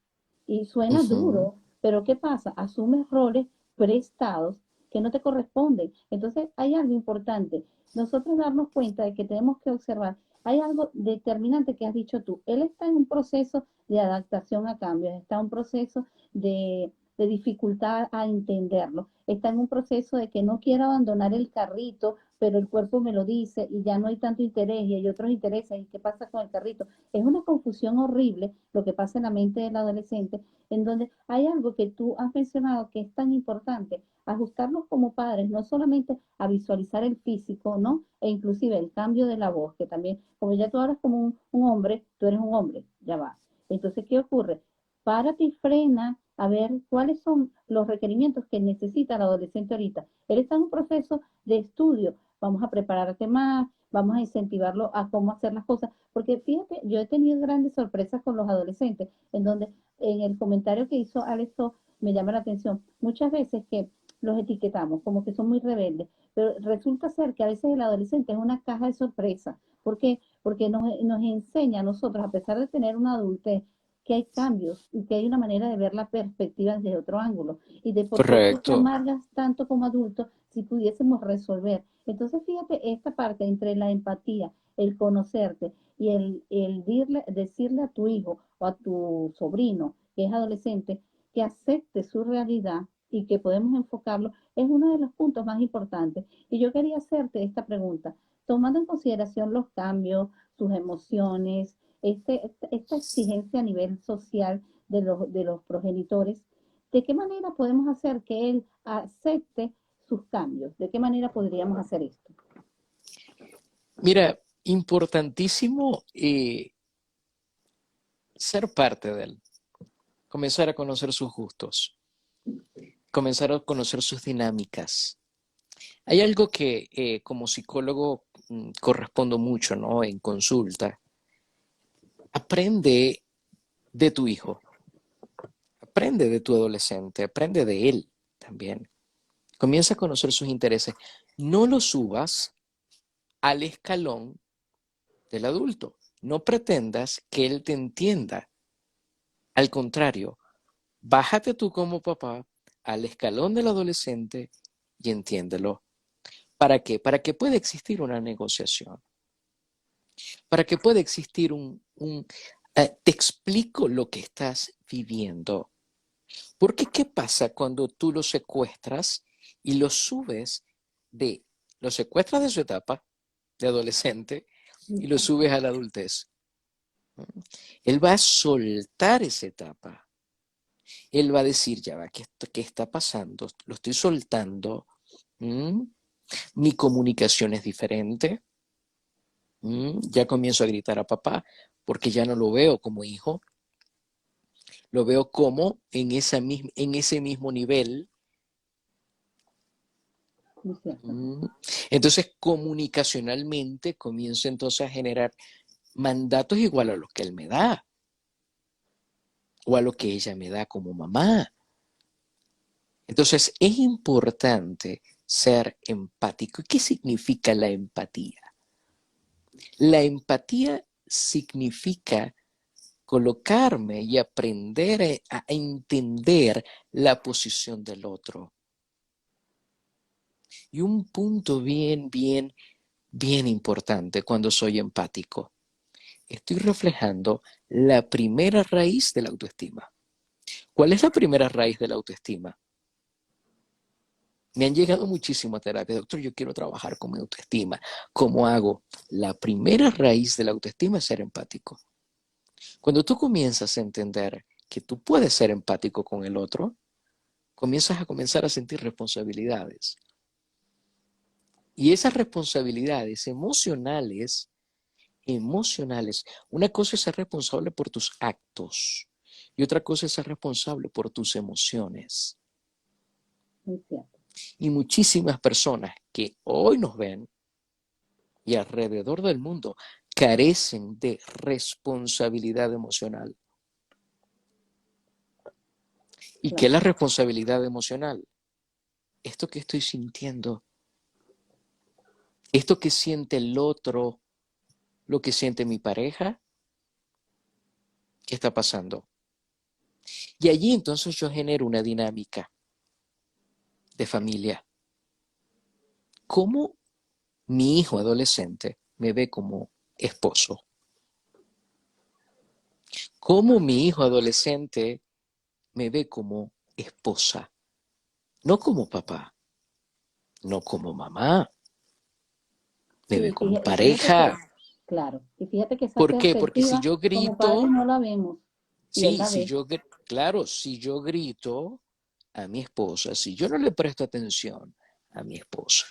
Y suena ujú. duro, pero ¿qué pasa? Asumes roles prestados que no te corresponden. Entonces, hay algo importante. Nosotros darnos cuenta de que tenemos que observar. Hay algo determinante que has dicho tú. Él está en un proceso de adaptación a cambios, está en un proceso de dificultad a entenderlo, está en un proceso de que no quiere abandonar el carrito, pero el cuerpo me lo dice y ya no hay tanto interés y hay otros intereses. ¿Y qué pasa con el carrito? Es una confusión horrible lo que pasa en la mente del adolescente, en donde hay algo que tú has mencionado que es tan importante, ajustarnos como padres, no solamente a visualizar el físico, ¿no? E inclusive el cambio de la voz, que también, como ya tú hablas como un hombre, tú eres un hombre, ya va. Entonces, ¿qué ocurre? Párate y frena a ver cuáles son los requerimientos que necesita el adolescente ahorita. Él está en un proceso de estudio, vamos a prepararte más, vamos a incentivarlo a cómo hacer las cosas, porque fíjate, yo he tenido grandes sorpresas con los adolescentes, en donde en el comentario que hizo Alex me llama la atención, muchas veces que los etiquetamos como que son muy rebeldes, pero resulta ser que a veces el adolescente es una caja de sorpresa. ¿Por qué? Porque nos enseña a nosotros, a pesar de tener una adultez, que hay cambios y que hay una manera de ver la perspectiva desde otro ángulo y de por qué tú te Correcto. amargas tanto como adulto si pudiésemos resolver. Entonces, fíjate esta parte entre la empatía, el conocerte y decirle a tu hijo o a tu sobrino que es adolescente que acepte su realidad y que podemos enfocarlo, es uno de los puntos más importantes. Y yo quería hacerte esta pregunta, tomando en consideración los cambios, sus emociones, esta exigencia a nivel social de los progenitores, ¿de qué manera podemos hacer que él acepte sus cambios? ¿De qué manera podríamos hacer esto? Mira, importantísimo ser parte de él, comenzar a conocer sus gustos, comenzar a conocer sus dinámicas. Hay algo que como psicólogo correspondo mucho, ¿no? En consulta. Aprende de tu hijo, aprende de tu adolescente, aprende de él también. Comienza a conocer sus intereses. No lo subas al escalón del adulto. No pretendas que él te entienda. Al contrario, bájate tú como papá al escalón del adolescente y entiéndelo. ¿Para qué? Para que pueda existir una negociación, para que pueda existir te explico lo que estás viviendo. Porque ¿qué pasa cuando tú lo secuestras y lo subes lo secuestras de su etapa de adolescente y lo subes a la adultez? Él va a soltar esa etapa. Él va a decir, ya va, ¿qué está pasando? Lo estoy soltando. ¿Mm? Mi comunicación es diferente. Ya comienzo a gritar a papá porque ya no lo veo como hijo, lo veo como en ese mismo nivel. Muy cierto. ¿Mm? Entonces, comunicacionalmente comienzo entonces a generar mandatos igual a los que él me da o a lo que ella me da como mamá. Entonces, es importante ser empático. ¿Qué significa la empatía? La empatía significa colocarme y aprender a entender la posición del otro. Y un punto bien importante cuando soy empático. Estoy reflejando la primera raíz de la autoestima. ¿Cuál es la primera raíz de la autoestima? Me han llegado muchísimo a terapia. Doctor, yo quiero trabajar con mi autoestima. ¿Cómo hago? La primera raíz de la autoestima es ser empático. Cuando tú comienzas a entender que tú puedes ser empático con el otro, comienzas a comenzar a sentir responsabilidades. Y esas responsabilidades emocionales, una cosa es ser responsable por tus actos y otra cosa es ser responsable por tus emociones. Muy cierto. Y muchísimas personas que hoy nos ven y alrededor del mundo carecen de responsabilidad emocional. ¿Y qué es Claro. la responsabilidad emocional? Esto que estoy sintiendo, esto que siente el otro, lo que siente mi pareja, ¿qué está pasando? Y allí entonces yo genero una dinámica de familia. ¿Cómo mi hijo adolescente me ve como esposo? ¿Cómo mi hijo adolescente me ve como esposa? No como papá, no como mamá, me ve Sí, como y fíjate que, pareja. claro, y fíjate que esa ¿Por qué? Porque si perspectiva yo como padres grito, no la vemos y él sí, la ve. claro, si yo grito a mi esposa, si yo no le presto atención a mi esposa,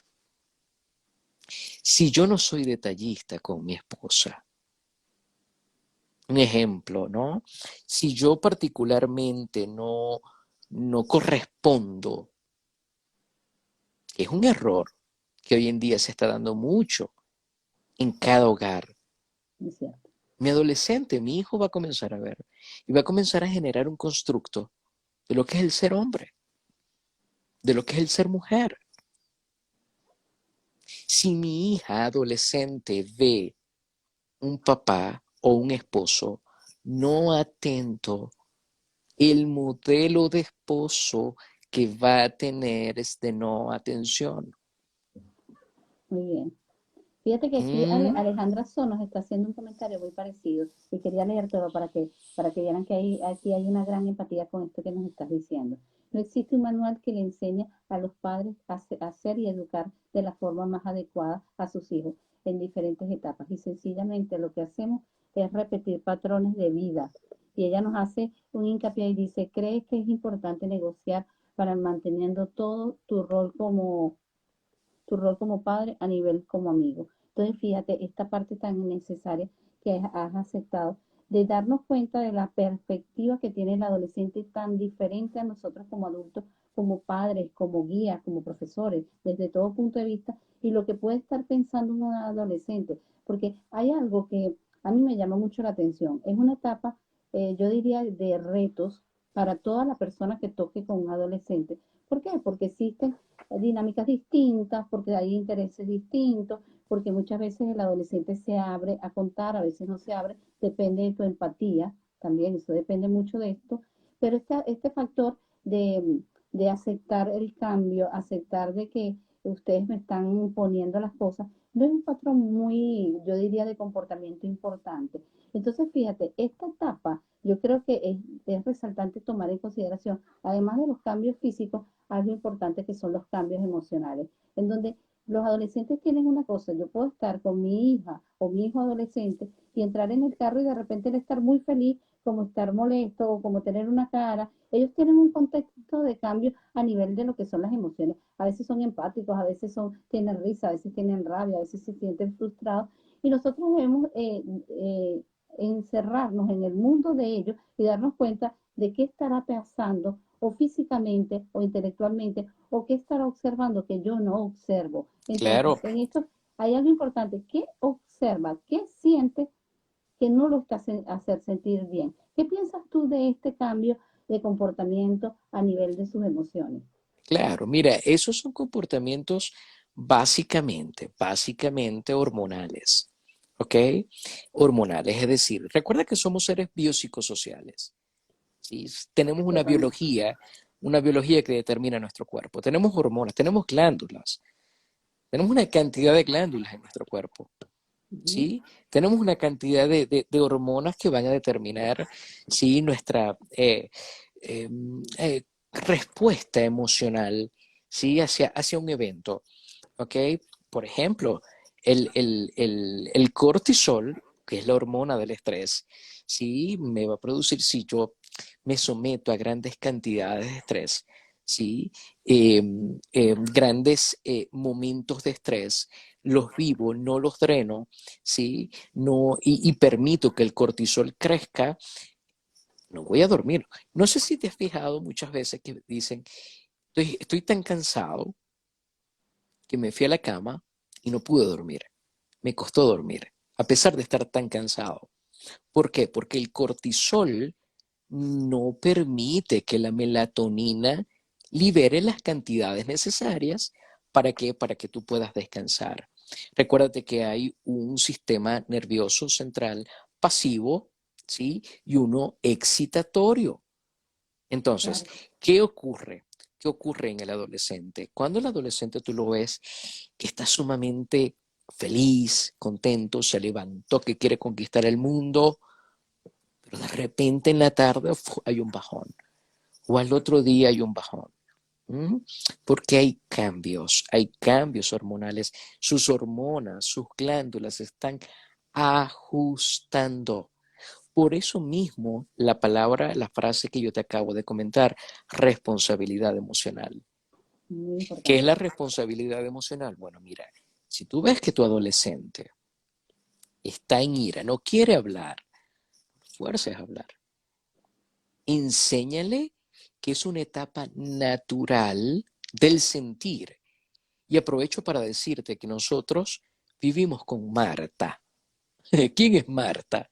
si yo no soy detallista con mi esposa, un ejemplo, ¿no? Si yo particularmente no correspondo, que es un error que hoy en día se está dando mucho en cada hogar. Es cierto. Mi adolescente, mi hijo va a comenzar a ver y va a comenzar a generar un constructo de lo que es el ser hombre, de lo que es el ser mujer. Si mi hija adolescente ve un papá o un esposo no atento, el modelo de esposo que va a tener es de no atención. Muy bien. Fíjate que aquí Mm, Alejandra So nos está haciendo un comentario muy parecido y quería leértelo para que vieran que aquí hay una gran empatía con esto que nos estás diciendo. No existe un manual que le enseñe a los padres a hacer y educar de la forma más adecuada a sus hijos en diferentes etapas y sencillamente lo que hacemos es repetir patrones de vida. Y ella nos hace un hincapié y dice, ¿crees que es importante negociar para manteniendo todo tu rol como padre a nivel como amigo? Entonces, fíjate, esta parte tan necesaria que has aceptado de darnos cuenta de la perspectiva que tiene el adolescente tan diferente a nosotros como adultos, como padres, como guías, como profesores, desde todo punto de vista, y lo que puede estar pensando un adolescente, porque hay algo que a mí me llama mucho la atención. Es una etapa, yo diría, de retos para toda la persona que toque con un adolescente. ¿Por qué? Porque existen dinámicas distintas, porque hay intereses distintos, porque muchas veces el adolescente se abre a contar, a veces no se abre, depende de tu empatía, también eso depende mucho de esto, pero este factor de aceptar el cambio, aceptar de que ustedes me están poniendo las cosas, no es un patrón muy, yo diría, de comportamiento importante. Entonces, fíjate, esta etapa yo creo que es resaltante tomar en consideración, además de los cambios físicos, algo importante que son los cambios emocionales, en donde los adolescentes tienen una cosa, yo puedo estar con mi hija o mi hijo adolescente y entrar en el carro y de repente él estar muy feliz, como estar molesto o como tener una cara. Ellos tienen un contexto de cambio a nivel de lo que son las emociones. A veces son empáticos, a veces tienen risa, a veces tienen rabia, a veces se sienten frustrados. Y nosotros debemos encerrarnos en el mundo de ellos y darnos cuenta de qué estará pasando o físicamente o intelectualmente o qué estará observando que yo no observo. Entonces, claro, en esto hay algo importante. ¿Qué observa? ¿Qué siente que no lo está hacer sentir bien? ¿Qué piensas tú de este cambio de comportamiento a nivel de sus emociones? claro. Mira, esos son comportamientos básicamente hormonales. ¿Ok? Hormonales, es decir, recuerda que somos seres biopsicosociales. ¿Sí? Tenemos Totalmente. una biología que determina nuestro cuerpo. Tenemos hormonas, tenemos glándulas, tenemos una cantidad de glándulas en nuestro cuerpo. Uh -huh. ¿Sí? Tenemos una cantidad de hormonas que van a determinar ¿sí? nuestra eh, respuesta emocional ¿sí? Hacia un evento, ¿ok? Por ejemplo, el cortisol, que es la hormona del estrés, ¿sí? Me va a producir si yo me someto a grandes cantidades de estrés, ¿sí? Grandes momentos de estrés, los vivo, no los dreno, ¿sí? No, y permito que el cortisol crezca, no voy a dormir. No sé si te has fijado muchas veces que dicen, estoy tan cansado que me fui a la cama y no pude dormir. Me costó dormir, a pesar de estar tan cansado. ¿Por qué? Porque el cortisol no permite que la melatonina libere las cantidades necesarias para que tú puedas descansar. Recuérdate que hay un sistema nervioso central pasivo, ¿sí? Y uno excitatorio. Entonces, Claro, ¿qué ocurre? ¿Qué ocurre en el adolescente? Cuando el adolescente tú lo ves que está sumamente feliz, contento, se levantó, que quiere conquistar el mundo, pero de repente en la tarde hay un bajón, o al otro día hay un bajón. ¿Mm? Porque hay cambios hormonales, sus hormonas, sus glándulas se están ajustando. Por eso mismo, la palabra, la frase que yo te acabo de comentar, responsabilidad emocional. muy ¿Qué es importante. la responsabilidad emocional? Bueno, mira, si tú ves que tu adolescente está en ira, no quiere hablar, fuerces a hablar. Enséñale que es una etapa natural del sentir. Y aprovecho para decirte que nosotros vivimos con Marta. ¿Quién es Marta?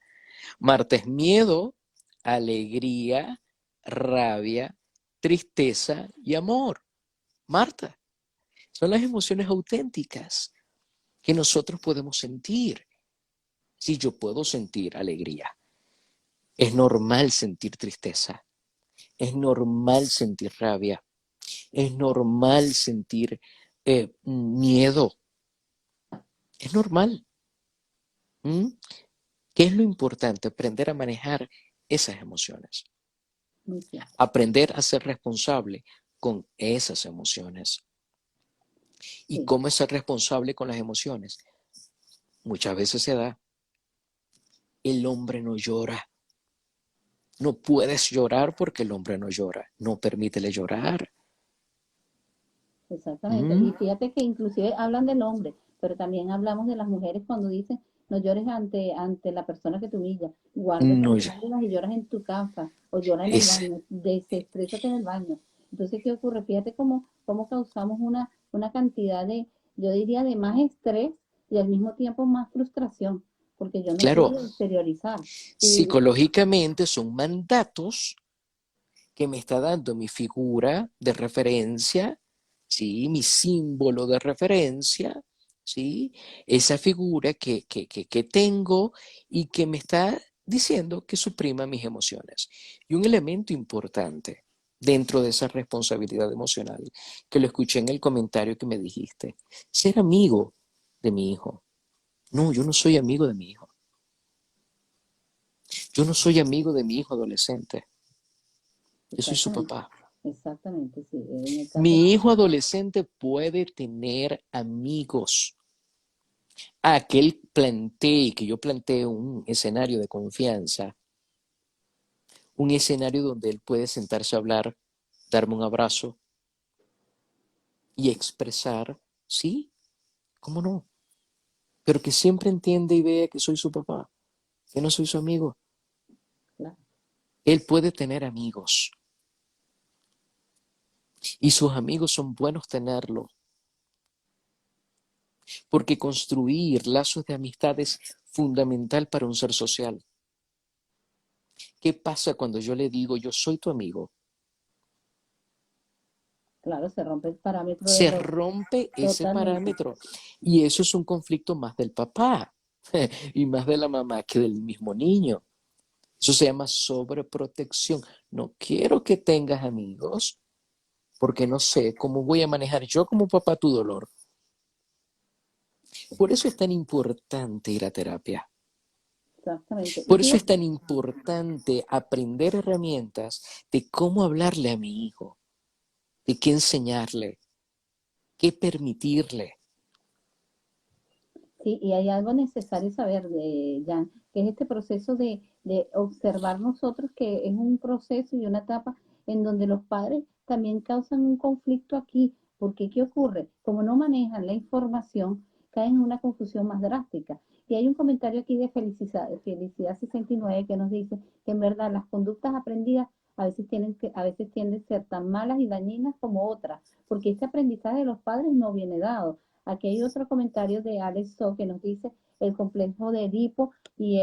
Marta es miedo, alegría, rabia, tristeza y amor. Marta, son las emociones auténticas que nosotros podemos sentir. Si yo puedo sentir alegría, es normal sentir tristeza, es normal sentir rabia, es normal sentir miedo, es normal. ¿Mm? ¿Qué es lo importante? Aprender a manejar esas emociones, Muy cierto. aprender a ser responsable con esas emociones. ¿Y Sí, cómo es ser responsable con las emociones? Muchas veces se da. El hombre no llora. No puedes llorar porque el hombre no llora. No permítele llorar. exactamente. ¿Mm? Y fíjate que inclusive hablan del hombre, pero también hablamos de las mujeres cuando dicen, no llores ante la persona que te humilla, guarda esas No, lágrimas y lloras en tu casa o llora en el es, baño, desestrésate en el baño. Entonces, ¿qué ocurre? Fíjate cómo causamos una cantidad de, yo diría, de más estrés y al mismo tiempo más frustración, porque yo no claro, puedo exteriorizar. Y psicológicamente son mandatos que me está dando mi figura de referencia, ¿sí? Mi símbolo de referencia, ¿sí? Esa figura que tengo y que me está diciendo que suprima mis emociones. Y un elemento importante dentro de esa responsabilidad emocional, que lo escuché en el comentario que me dijiste, ser amigo de mi hijo. No, yo no soy amigo de mi hijo. Yo no soy amigo de mi hijo adolescente. Yo soy su exactamente, papá. exactamente, sí. En el caso Mi hijo adolescente puede tener amigos. Que que yo planteé un escenario de confianza, un escenario donde él puede sentarse a hablar, darme un abrazo y expresar, sí, cómo no, pero que siempre entienda y vea que soy su papá, que no soy su amigo. claro, Él puede tener amigos y sus amigos son buenos tenerlo, porque construir lazos de amistad es fundamental para un ser social. ¿Qué pasa cuando yo le digo yo soy tu amigo? claro, se rompe el parámetro de Se los rompe ese totalmente. parámetro y eso es un conflicto más del papá y más de la mamá que del mismo niño. Eso se llama sobreprotección. No quiero que tengas amigos porque no sé cómo voy a manejar yo como papá tu dolor. Por eso es tan importante ir a terapia. Exactamente. Y Por eso es fíjate, tan importante aprender herramientas de cómo hablarle a mi hijo, de qué enseñarle. qué permitirle. Sí, y hay algo necesario saber, Jan, que es este proceso de observar nosotros, que es un proceso y una etapa en donde los padres también causan un conflicto aquí, porque ¿qué ocurre? Como no manejan la información, caen en una confusión más drástica. Y hay un comentario aquí de Felicidad 69 que nos dice que en verdad las conductas aprendidas a veces tienden a ser tan malas y dañinas como otras, porque este aprendizaje de los padres no viene dado. Aquí hay otro comentario de Alex So que nos dice el complejo de Edipo y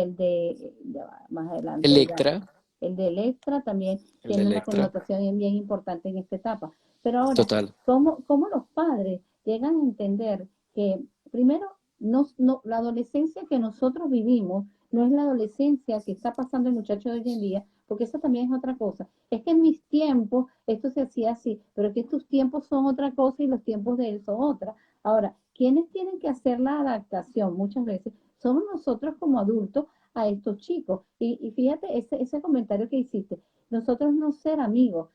más adelante, Electra, el de Electra también el de tiene una Electra, connotación bien importante en esta etapa. Pero ahora, total. ¿cómo los padres llegan a entender que primero la adolescencia que nosotros vivimos no es la adolescencia que está pasando el muchacho de hoy en día, porque eso también es otra cosa? Es que en mis tiempos esto se hacía así, pero que estos tiempos son otra cosa y los tiempos de él son otra. Ahora, ¿quiénes tienen que hacer la adaptación? Muchas veces somos nosotros como adultos a estos chicos. Y fíjate ese comentario que hiciste, nosotros no ser amigos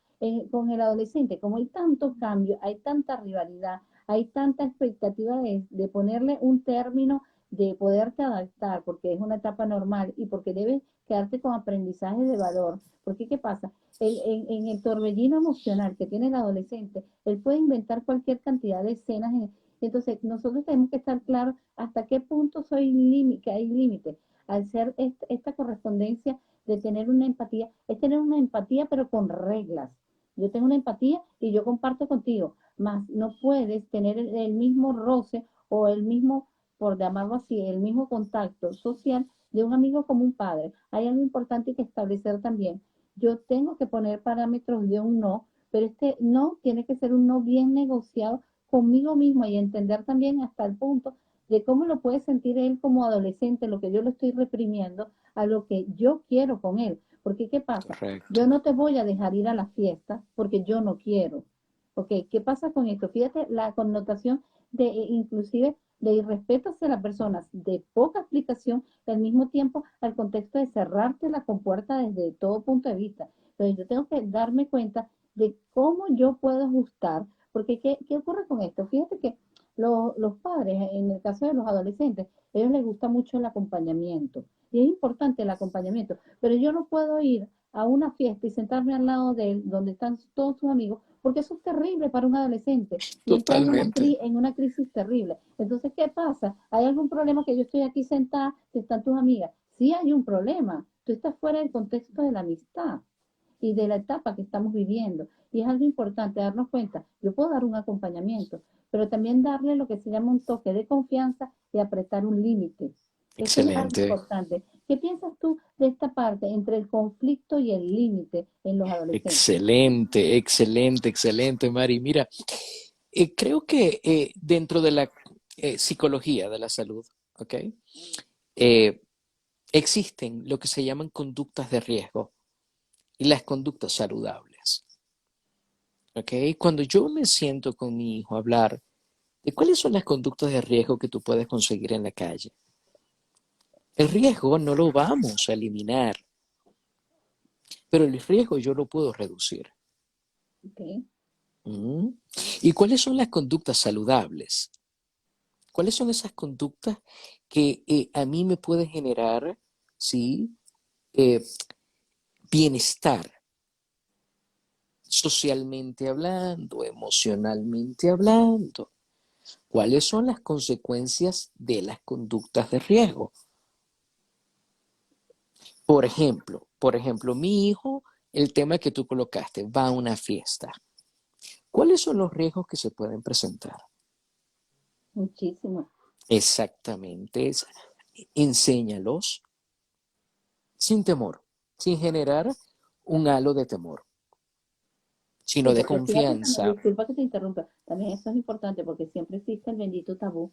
con el adolescente, como hay tantos cambios, hay tanta rivalidad, hay tanta expectativa de ponerle un término, de poderte adaptar, porque es una etapa normal y porque debes quedarte con aprendizaje de valor. Porque, ¿qué pasa? En el torbellino emocional que tiene el adolescente, él puede inventar cualquier cantidad de escenas. Entonces, nosotros tenemos que estar claros hasta qué punto que hay límites. Al ser esta correspondencia de tener una empatía, es tener una empatía pero con reglas. Yo tengo una empatía y yo comparto contigo, más no puedes tener el mismo roce o el mismo, por llamarlo así, el mismo contacto social de un amigo como un padre. Hay algo importante que establecer también. Yo tengo que poner parámetros de un no, pero este no tiene que ser un no bien negociado conmigo mismo y entender también hasta el punto de cómo lo puede sentir él como adolescente, lo que yo lo estoy reprimiendo, a lo que yo quiero con él. Porque, ¿qué pasa? Correcto. Yo no te voy a dejar ir a la fiesta porque yo no quiero. Ok, ¿qué pasa con esto? Fíjate la connotación de inclusive de irrespeto hacia las personas, de poca explicación, y al mismo tiempo al contexto de cerrarte la compuerta desde todo punto de vista. Entonces yo tengo que darme cuenta de cómo yo puedo ajustar, porque ¿qué ocurre con esto? Fíjate que los padres, en el caso de los adolescentes, a ellos les gusta mucho el acompañamiento. Y es importante el acompañamiento, pero yo no puedo ir a una fiesta y sentarme al lado de él, donde están todos sus amigos, porque eso es terrible para un adolescente y él cae Totalmente. en una crisis terrible. Entonces, ¿qué pasa? ¿Hay algún problema que yo estoy aquí sentada, que están tus amigas? Sí hay un problema. Tú estás fuera del contexto de la amistad y de la etapa que estamos viviendo. Y es algo importante darnos cuenta. Yo puedo dar un acompañamiento, pero también darle lo que se llama un toque de confianza y apretar un límite. Eso es algo Excelente. importante. ¿Qué piensas tú de esta parte entre el conflicto y el límite en los adolescentes? Excelente, excelente, excelente, Mari. Mira, creo que dentro de la psicología de la salud, ¿ok? Eh, existen lo que se llaman conductas de riesgo y las conductas saludables, ¿ok? Cuando yo me siento con mi hijo a hablar de cuáles son las conductas de riesgo que tú puedes conseguir en la calle, el riesgo no lo vamos a eliminar, pero el riesgo yo lo puedo reducir. Okay. ¿Mm? ¿Y cuáles son las conductas saludables? ¿Cuáles son esas conductas que a mí me pueden generar, sí, eh, bienestar, socialmente hablando, emocionalmente hablando? ¿Cuáles son las consecuencias de las conductas de riesgo? Por ejemplo, mi hijo, el tema que tú colocaste, va a una fiesta. ¿Cuáles son los riesgos que se pueden presentar? Muchísimo. Exactamente. Enséñalos sin temor, sin generar un halo de temor, Sí, sino de porque fíjate también, confianza. disculpa que te interrumpa, también eso es importante porque siempre existe el bendito tabú.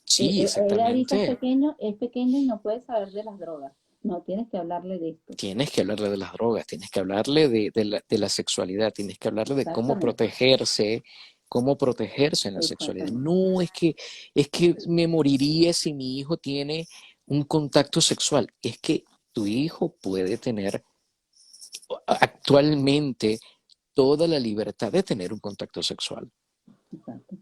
Sí, Él ahorita exactamente. es pequeño y no puede saber de las drogas. No, tienes que hablarle de esto. Tienes que hablarle de las drogas, tienes que hablarle de la sexualidad, tienes que hablarle de Exactamente, cómo protegerse en la sexualidad. exactamente. No es que me moriría si mi hijo tiene un contacto sexual. Es que tu hijo puede tener actualmente toda la libertad de tener un contacto sexual. Exacto.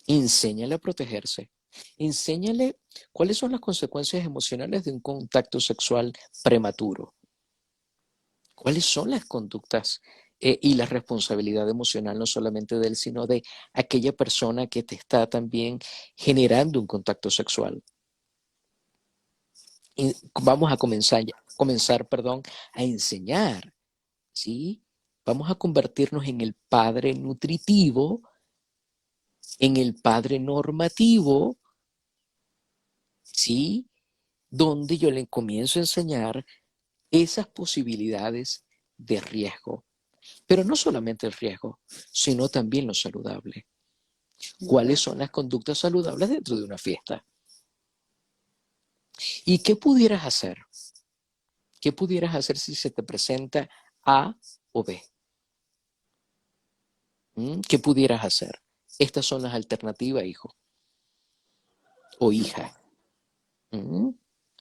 Enséñale a protegerse. Enséñale cuáles son las consecuencias emocionales de un contacto sexual prematuro. ¿Cuáles son las conductas y la responsabilidad emocional no solamente de él, sino de aquella persona que te está también generando un contacto sexual? Y vamos a comenzar, a enseñar, ¿sí? Vamos a convertirnos en el padre nutritivo, en el padre normativo, ¿sí? Donde yo le comienzo a enseñar esas posibilidades de riesgo. Pero no solamente el riesgo, sino también lo saludable. ¿Cuáles son las conductas saludables dentro de una fiesta? ¿Y qué pudieras hacer? ¿Qué pudieras hacer si se te presenta A o B? ¿Qué pudieras hacer? Estas son las alternativas, hijo o hija. ¿Mm?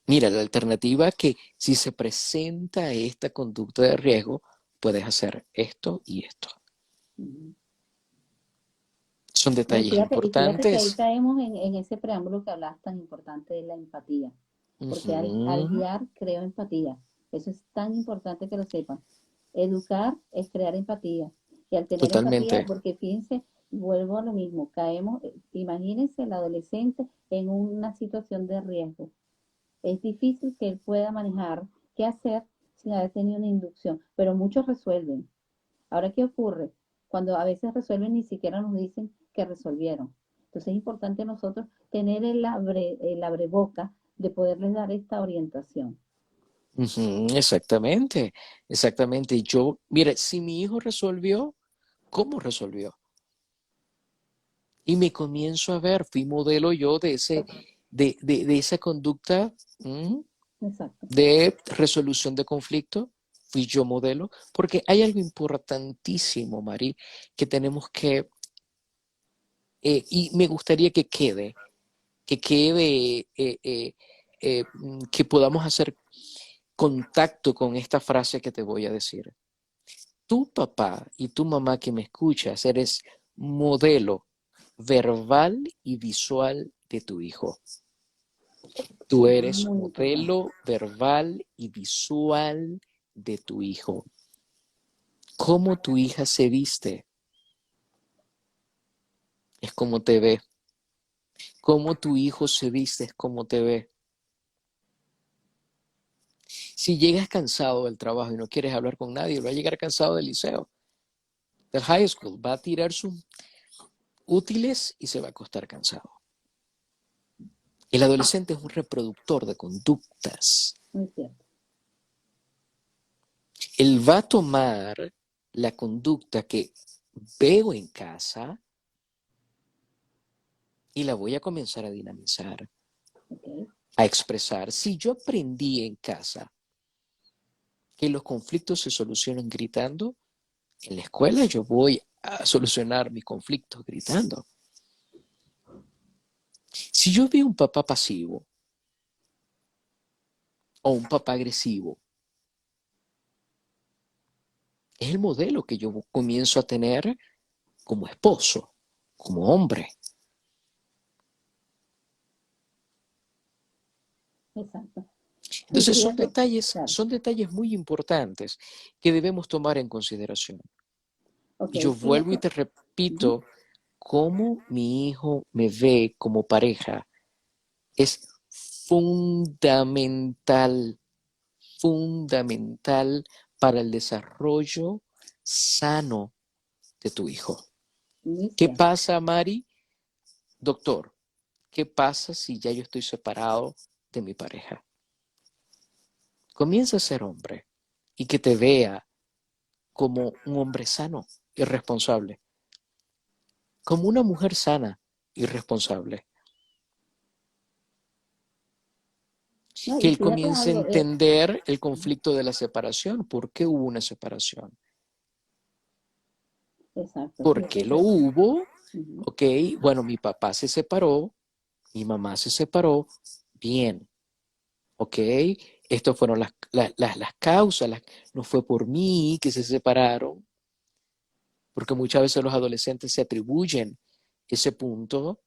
Mira, la alternativa que si se presenta esta conducta de riesgo, puedes hacer esto y esto. Ujú. Son No, detalles y fíjate que ahí importantes. caemos en ese preámbulo que hablas tan importante de la empatía, porque al Ujú, guiar creo empatía. Eso es tan importante que lo sepan. Educar es crear empatía. Y al tener empatía, totalmente. porque fíjense, vuelvo a lo mismo, caemos, imagínense el adolescente en una situación de riesgo. Es difícil que él pueda manejar qué hacer sin haber tenido una inducción, pero muchos resuelven. Ahora, ¿qué ocurre? Cuando a veces resuelven, ni siquiera nos dicen que resolvieron. Entonces es importante nosotros tener el abreboca de poderles dar esta orientación. Ujú, exactamente, exactamente. Yo, mira, si mi hijo resolvió, ¿cómo resolvió? Y me comienzo a ver, fui modelo yo de de esa conducta, Exacto. de resolución de conflicto, fui yo modelo, porque hay algo importantísimo, Mari, que tenemos que, y me gustaría que podamos hacer contacto con esta frase que te voy a decir. Tu papá y tu mamá que me escuchas, eres modelo verbal y visual de tu hijo. Tú Eso es eres muy importante. modelo verbal y visual de tu hijo. Cómo tu hija se viste es como te ve. Cómo tu hijo se viste es como te ve. Si llegas cansado del trabajo y no quieres hablar con nadie, va a llegar cansado del liceo, del high school, va a tirar sus útiles y se va a acostar cansado. El adolescente es un reproductor de conductas. Muy cierto. Él va a tomar la conducta que veo en casa y la voy a comenzar a dinamizar, Okay. a expresar. Si yo aprendí en casa que los conflictos se solucionan gritando, en la escuela yo voy a solucionar mis conflictos gritando. Si yo veo un papá pasivo o un papá agresivo, es el modelo que yo comienzo a tener como esposo, como hombre. Exacto. Y Entonces fíjate, claro. son detalles muy importantes que debemos tomar en consideración. Ok, Y yo vuelvo y fíjate. te Ujú. repito, cómo mi hijo me ve como pareja es fundamental, fundamental para el desarrollo sano de tu hijo. Muy ¿Qué cierto. pasa, Mari? Doctor, ¿qué pasa si ya yo estoy separado de mi pareja? Comienza a ser hombre y que te vea como un hombre sano y responsable, como una mujer sana y responsable. No, Que y él fíjate comience a algo. entender el conflicto de la separación. ¿Por qué hubo una separación? Exacto, ¿Por qué fíjate lo que. hubo? Ujú. Ok, bueno, mi papá se separó, mi mamá se separó, bien, ok, estas fueron las causas, no fue por mí que se separaron, porque muchas veces los adolescentes se atribuyen ese punto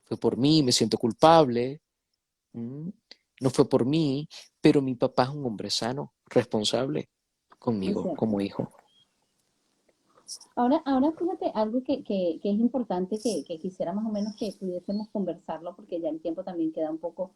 fue por mí, me siento culpable, ¿m? No fue por mí, pero mi papá es un hombre sano, responsable Es conmigo cierto. como hijo. Ahora fíjate algo que es importante que quisiera más o menos que pudiésemos conversarlo, porque ya el tiempo también queda un poco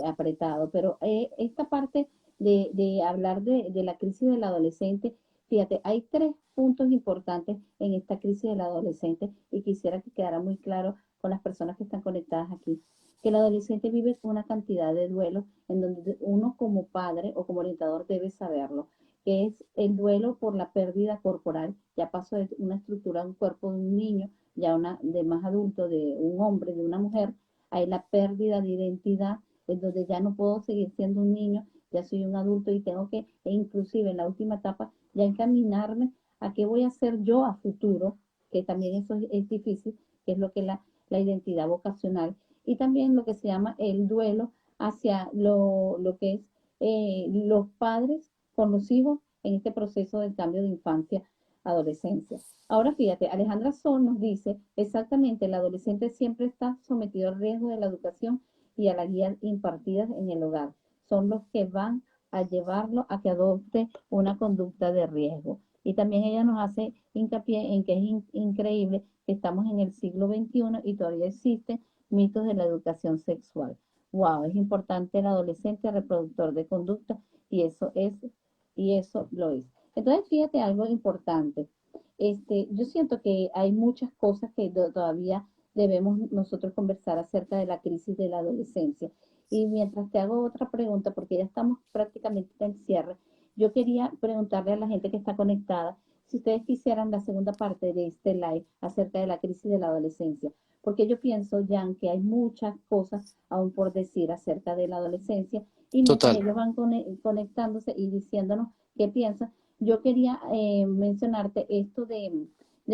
apretado, pero esta parte de hablar de la crisis del adolescente, fíjate, hay tres puntos importantes en esta crisis del adolescente y quisiera que quedara muy claro con las personas que están conectadas aquí, que el adolescente vive una cantidad de duelos en donde uno como padre o como orientador debe saberlo, que es el duelo por la pérdida corporal. Ya pasó de una estructura, un cuerpo de un niño, ya una de más adulto, de un hombre, de una mujer, hay la pérdida de identidad, en donde ya no puedo seguir siendo un niño, ya soy un adulto y tengo que, e inclusive en la última etapa, ya encaminarme a qué voy a hacer yo a futuro, que también eso es difícil, que es lo que es la identidad vocacional, y también lo que se llama el duelo hacia lo que es los padres con los hijos en este proceso del cambio de infancia a adolescencia. Ahora fíjate, Alejandra Sol nos dice exactamente, el adolescente siempre está sometido al riesgo de la educación y a las guías impartidas en el hogar. Son los que van a llevarlo a que adopte una conducta de riesgo. Y también ella nos hace hincapié en que es increíble que estamos en el siglo XXI y todavía existen mitos de la educación sexual. Wow, es importante el adolescente reproductor de conducta y eso lo es. Entonces, fíjate algo importante. Yo siento que hay muchas cosas que todavía debemos nosotros conversar acerca de la crisis de la adolescencia. Y mientras te hago otra pregunta, porque ya estamos prácticamente en cierre, yo quería preguntarle a la gente que está conectada si ustedes quisieran la segunda parte de este live acerca de la crisis de la adolescencia, porque yo pienso, Jan, que hay muchas cosas aún por decir acerca de la adolescencia y mientras Total, ellos van conectándose y diciéndonos qué piensan, yo quería mencionarte esto de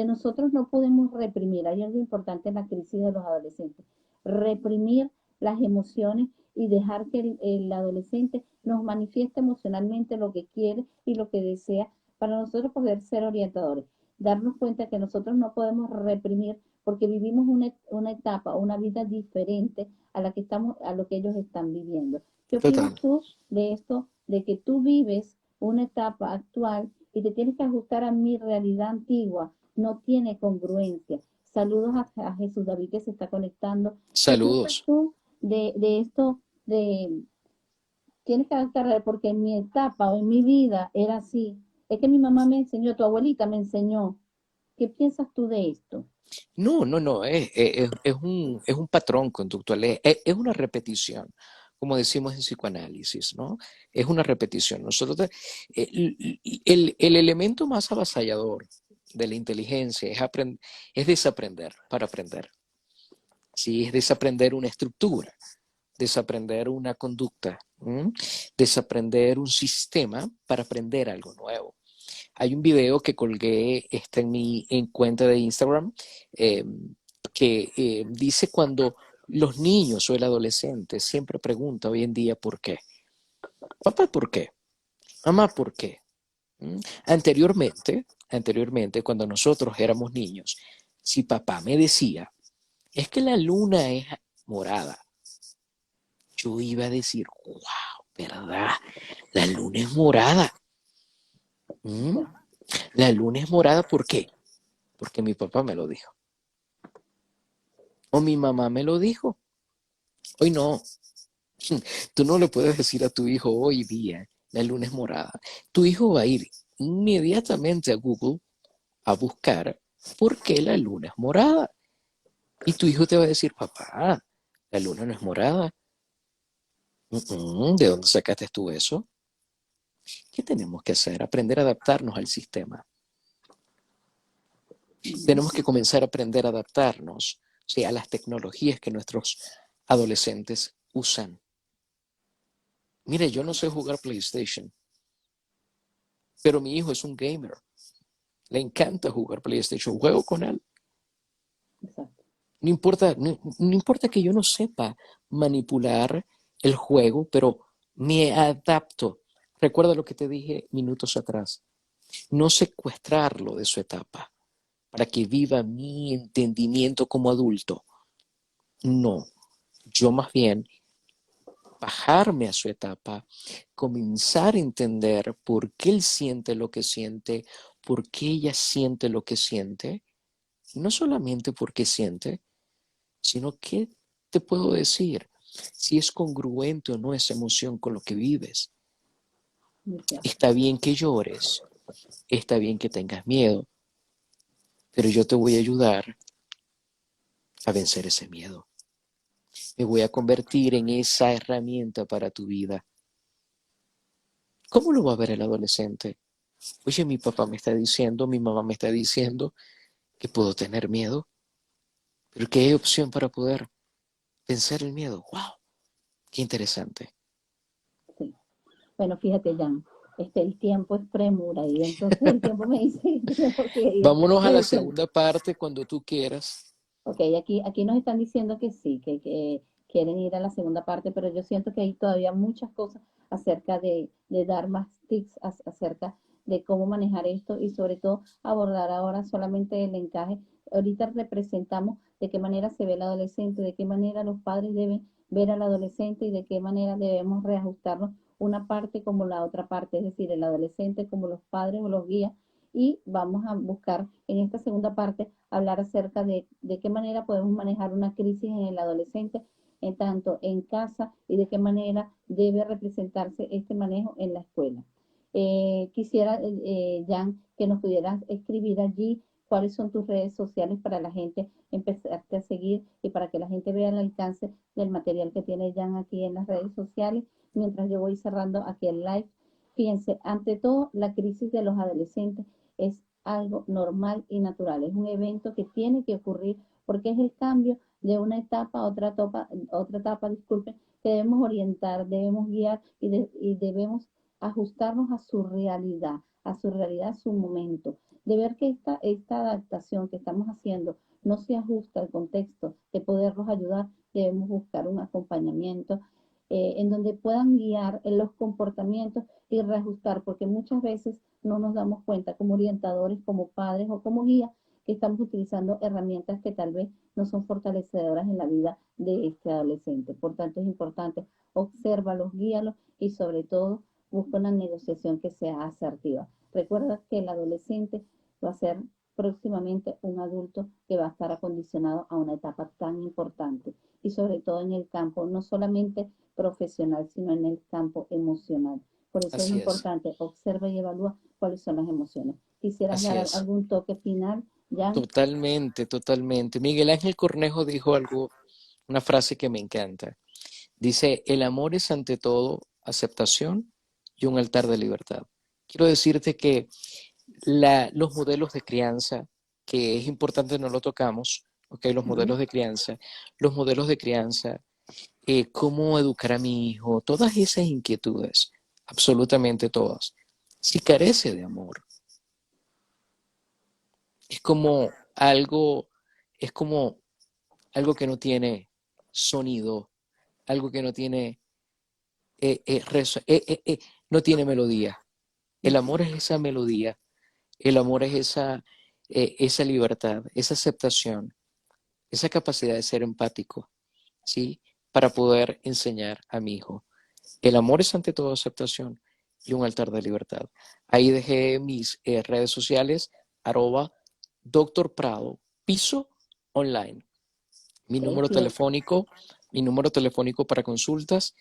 nosotros no podemos reprimir, hay algo importante en la crisis de los adolescentes, reprimir las emociones y dejar que el adolescente nos manifieste emocionalmente lo que quiere y lo que desea para nosotros poder ser orientadores. Darnos cuenta que nosotros no podemos reprimir porque vivimos una etapa, una vida diferente a la que estamos, a lo que ellos están viviendo. ¿Qué opinas total. tú de esto, de que tú vives una etapa actual y te tienes que ajustar a mi realidad antigua? No tiene congruencia. Saludos a Jesús David que se está conectando. ¿Qué piensas Saludos. tú de esto, de tienes que adaptar, porque en mi etapa o en mi vida era así? Es que mi mamá me enseñó, tu abuelita me enseñó. ¿Qué piensas tú de esto? No, no, no, es un patrón conductual, es una repetición, como decimos en psicoanálisis, ¿no? Es una repetición. El elemento más avasallador de la inteligencia es desaprender para aprender. Sí, es desaprender una estructura, desaprender una conducta, ¿m? Desaprender un sistema para aprender algo nuevo. Hay un video que colgué en mi cuenta de Instagram eh, que dice cuando los niños o el adolescente siempre pregunta hoy en día por qué. Papá, ¿por qué? Mamá, ¿por qué? ¿Mm? Anteriormente, cuando nosotros éramos niños, si papá me decía, es que la luna es morada, yo iba a decir, wow, ¿verdad? La luna es morada. ¿Mm? La luna es morada, ¿por qué? Porque mi papá me lo dijo. O mi mamá me lo dijo. Hoy no. Tú no le puedes decir a tu hijo hoy día, la luna es morada. Tu hijo va a ir inmediatamente a Google a buscar por qué la luna es morada. Y tu hijo te va a decir, papá, la luna no es morada. ¿De dónde sacaste tú eso? ¿Qué tenemos que hacer? Aprender a adaptarnos al sistema. Tenemos que comenzar a aprender a adaptarnos, sí, a las tecnologías que nuestros adolescentes usan. Mire, yo no sé jugar PlayStation, pero mi hijo es un gamer. Le encanta jugar PlayStation. Juego con él. Exacto. No importa que yo no sepa manipular el juego, pero me adapto. Recuerda lo que te dije minutos atrás. No secuestrarlo de su etapa para que viva mi entendimiento como adulto. No, yo más bien bajarme a su etapa, comenzar a entender por qué él siente lo que siente, por qué ella siente lo que siente, y no solamente por qué siente, sino qué te puedo decir, si es congruente o no esa emoción con lo que vives. Muy cierto. Está bien que llores, está bien que tengas miedo, pero yo te voy a ayudar a vencer ese miedo. Me voy a convertir en esa herramienta para tu vida. ¿Cómo lo va a ver el adolescente? Oye, mi papá me está diciendo, mi mamá me está diciendo que puedo tener miedo, pero que hay opción para poder vencer el miedo. ¡Wow! ¡Qué interesante! Sí. Bueno, fíjate, Jan, el tiempo es premura y entonces el tiempo me dice que tenemos que ir Vámonos a la reduciendo. segunda parte cuando tú quieras. Ok, aquí nos están diciendo que sí, que quieren ir a la segunda parte, pero yo siento que hay todavía muchas cosas acerca de dar más tips acerca de cómo manejar esto y sobre todo abordar ahora solamente el encaje. Ahorita representamos de qué manera se ve el adolescente, de qué manera los padres deben ver al adolescente y de qué manera debemos reajustarnos una parte como la otra parte, es decir, el adolescente como los padres o los guías y vamos a buscar en esta segunda parte hablar acerca de qué manera podemos manejar una crisis en el adolescente, en tanto en casa y de qué manera debe representarse este manejo en la escuela. Quisiera, Jan, que nos pudieras escribir allí cuáles son tus redes sociales para la gente empezarte a seguir y para que la gente vea el alcance del material que tiene Jan aquí en las redes sociales, mientras yo voy cerrando aquí el live. Fíjense, ante todo, la crisis de los adolescentes es algo normal y natural, es un evento que tiene que ocurrir porque es el cambio de una etapa a otra etapa, disculpen, que debemos orientar, debemos guiar y debemos ajustarnos a su realidad, a su momento, de ver que esta adaptación que estamos haciendo no se ajusta al contexto, de poderlos ayudar, debemos buscar un acompañamiento en donde puedan guiar en los comportamientos y reajustar, porque muchas veces no nos damos cuenta como orientadores, como padres o como guías que estamos utilizando herramientas que tal vez no son fortalecedoras en la vida de este adolescente. Por tanto, es importante obsérvalos, guíalos y sobre todo busca una negociación que sea asertiva. Recuerda que el adolescente va a ser próximamente un adulto que va a estar acondicionado a una etapa tan importante y sobre todo en el campo, no solamente profesional, sino en el campo emocional. Por eso es Así es, importante, observa y evalúa cuáles son las emociones. ¿Quisieras así dar es. algún toque final, Jan? Totalmente, totalmente. Miguel Ángel Cornejo dijo algo, una frase que me encanta. Dice, el amor es ante todo aceptación y un altar de libertad. Quiero decirte que los modelos de crianza, que es importante no lo tocamos, ¿ok? Uh-huh. Los modelos de crianza, cómo educar a mi hijo, todas esas inquietudes, absolutamente todas. Si carece de amor, es como algo, es como algo que no tiene sonido, algo que no tiene, no tiene melodía. El amor es esa melodía, el amor es esa libertad, esa aceptación, esa capacidad de ser empático, ¿sí? Para poder enseñar a mi hijo. El amor es ante todo aceptación y un altar de libertad. Ahí dejé mis redes sociales, arroba doctor Prado, piso online. Mi Okay, número sí, telefónico, mi número telefónico para consultas,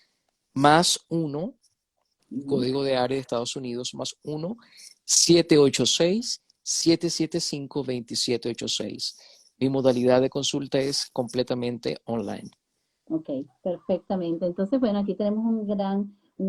más uno, uh-huh. código de área de Estados Unidos, más uno, 786-775-2786. Mi modalidad de consulta es completamente online. Ok, perfectamente. Entonces, bueno, aquí tenemos un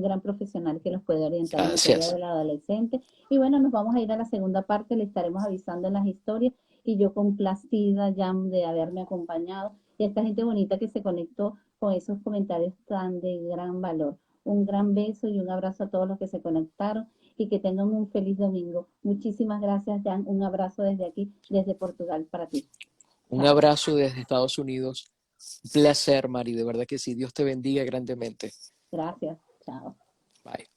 gran profesional que nos puede orientar en materia Gracias. del adolescente. Y bueno, nos vamos a ir a la segunda parte, le estaremos avisando en las historias y yo complacida, Jam, de haberme acompañado y a esta gente bonita que se conectó con esos comentarios tan de gran valor. Un gran beso y un abrazo a todos los que se conectaron y que tengan un feliz domingo. Muchísimas gracias, Jan. Un abrazo desde aquí, desde Portugal para ti. Un Chao. abrazo desde Estados Unidos. Un placer, Mari. De verdad que sí. Dios te bendiga grandemente. Gracias. Chao. Bye.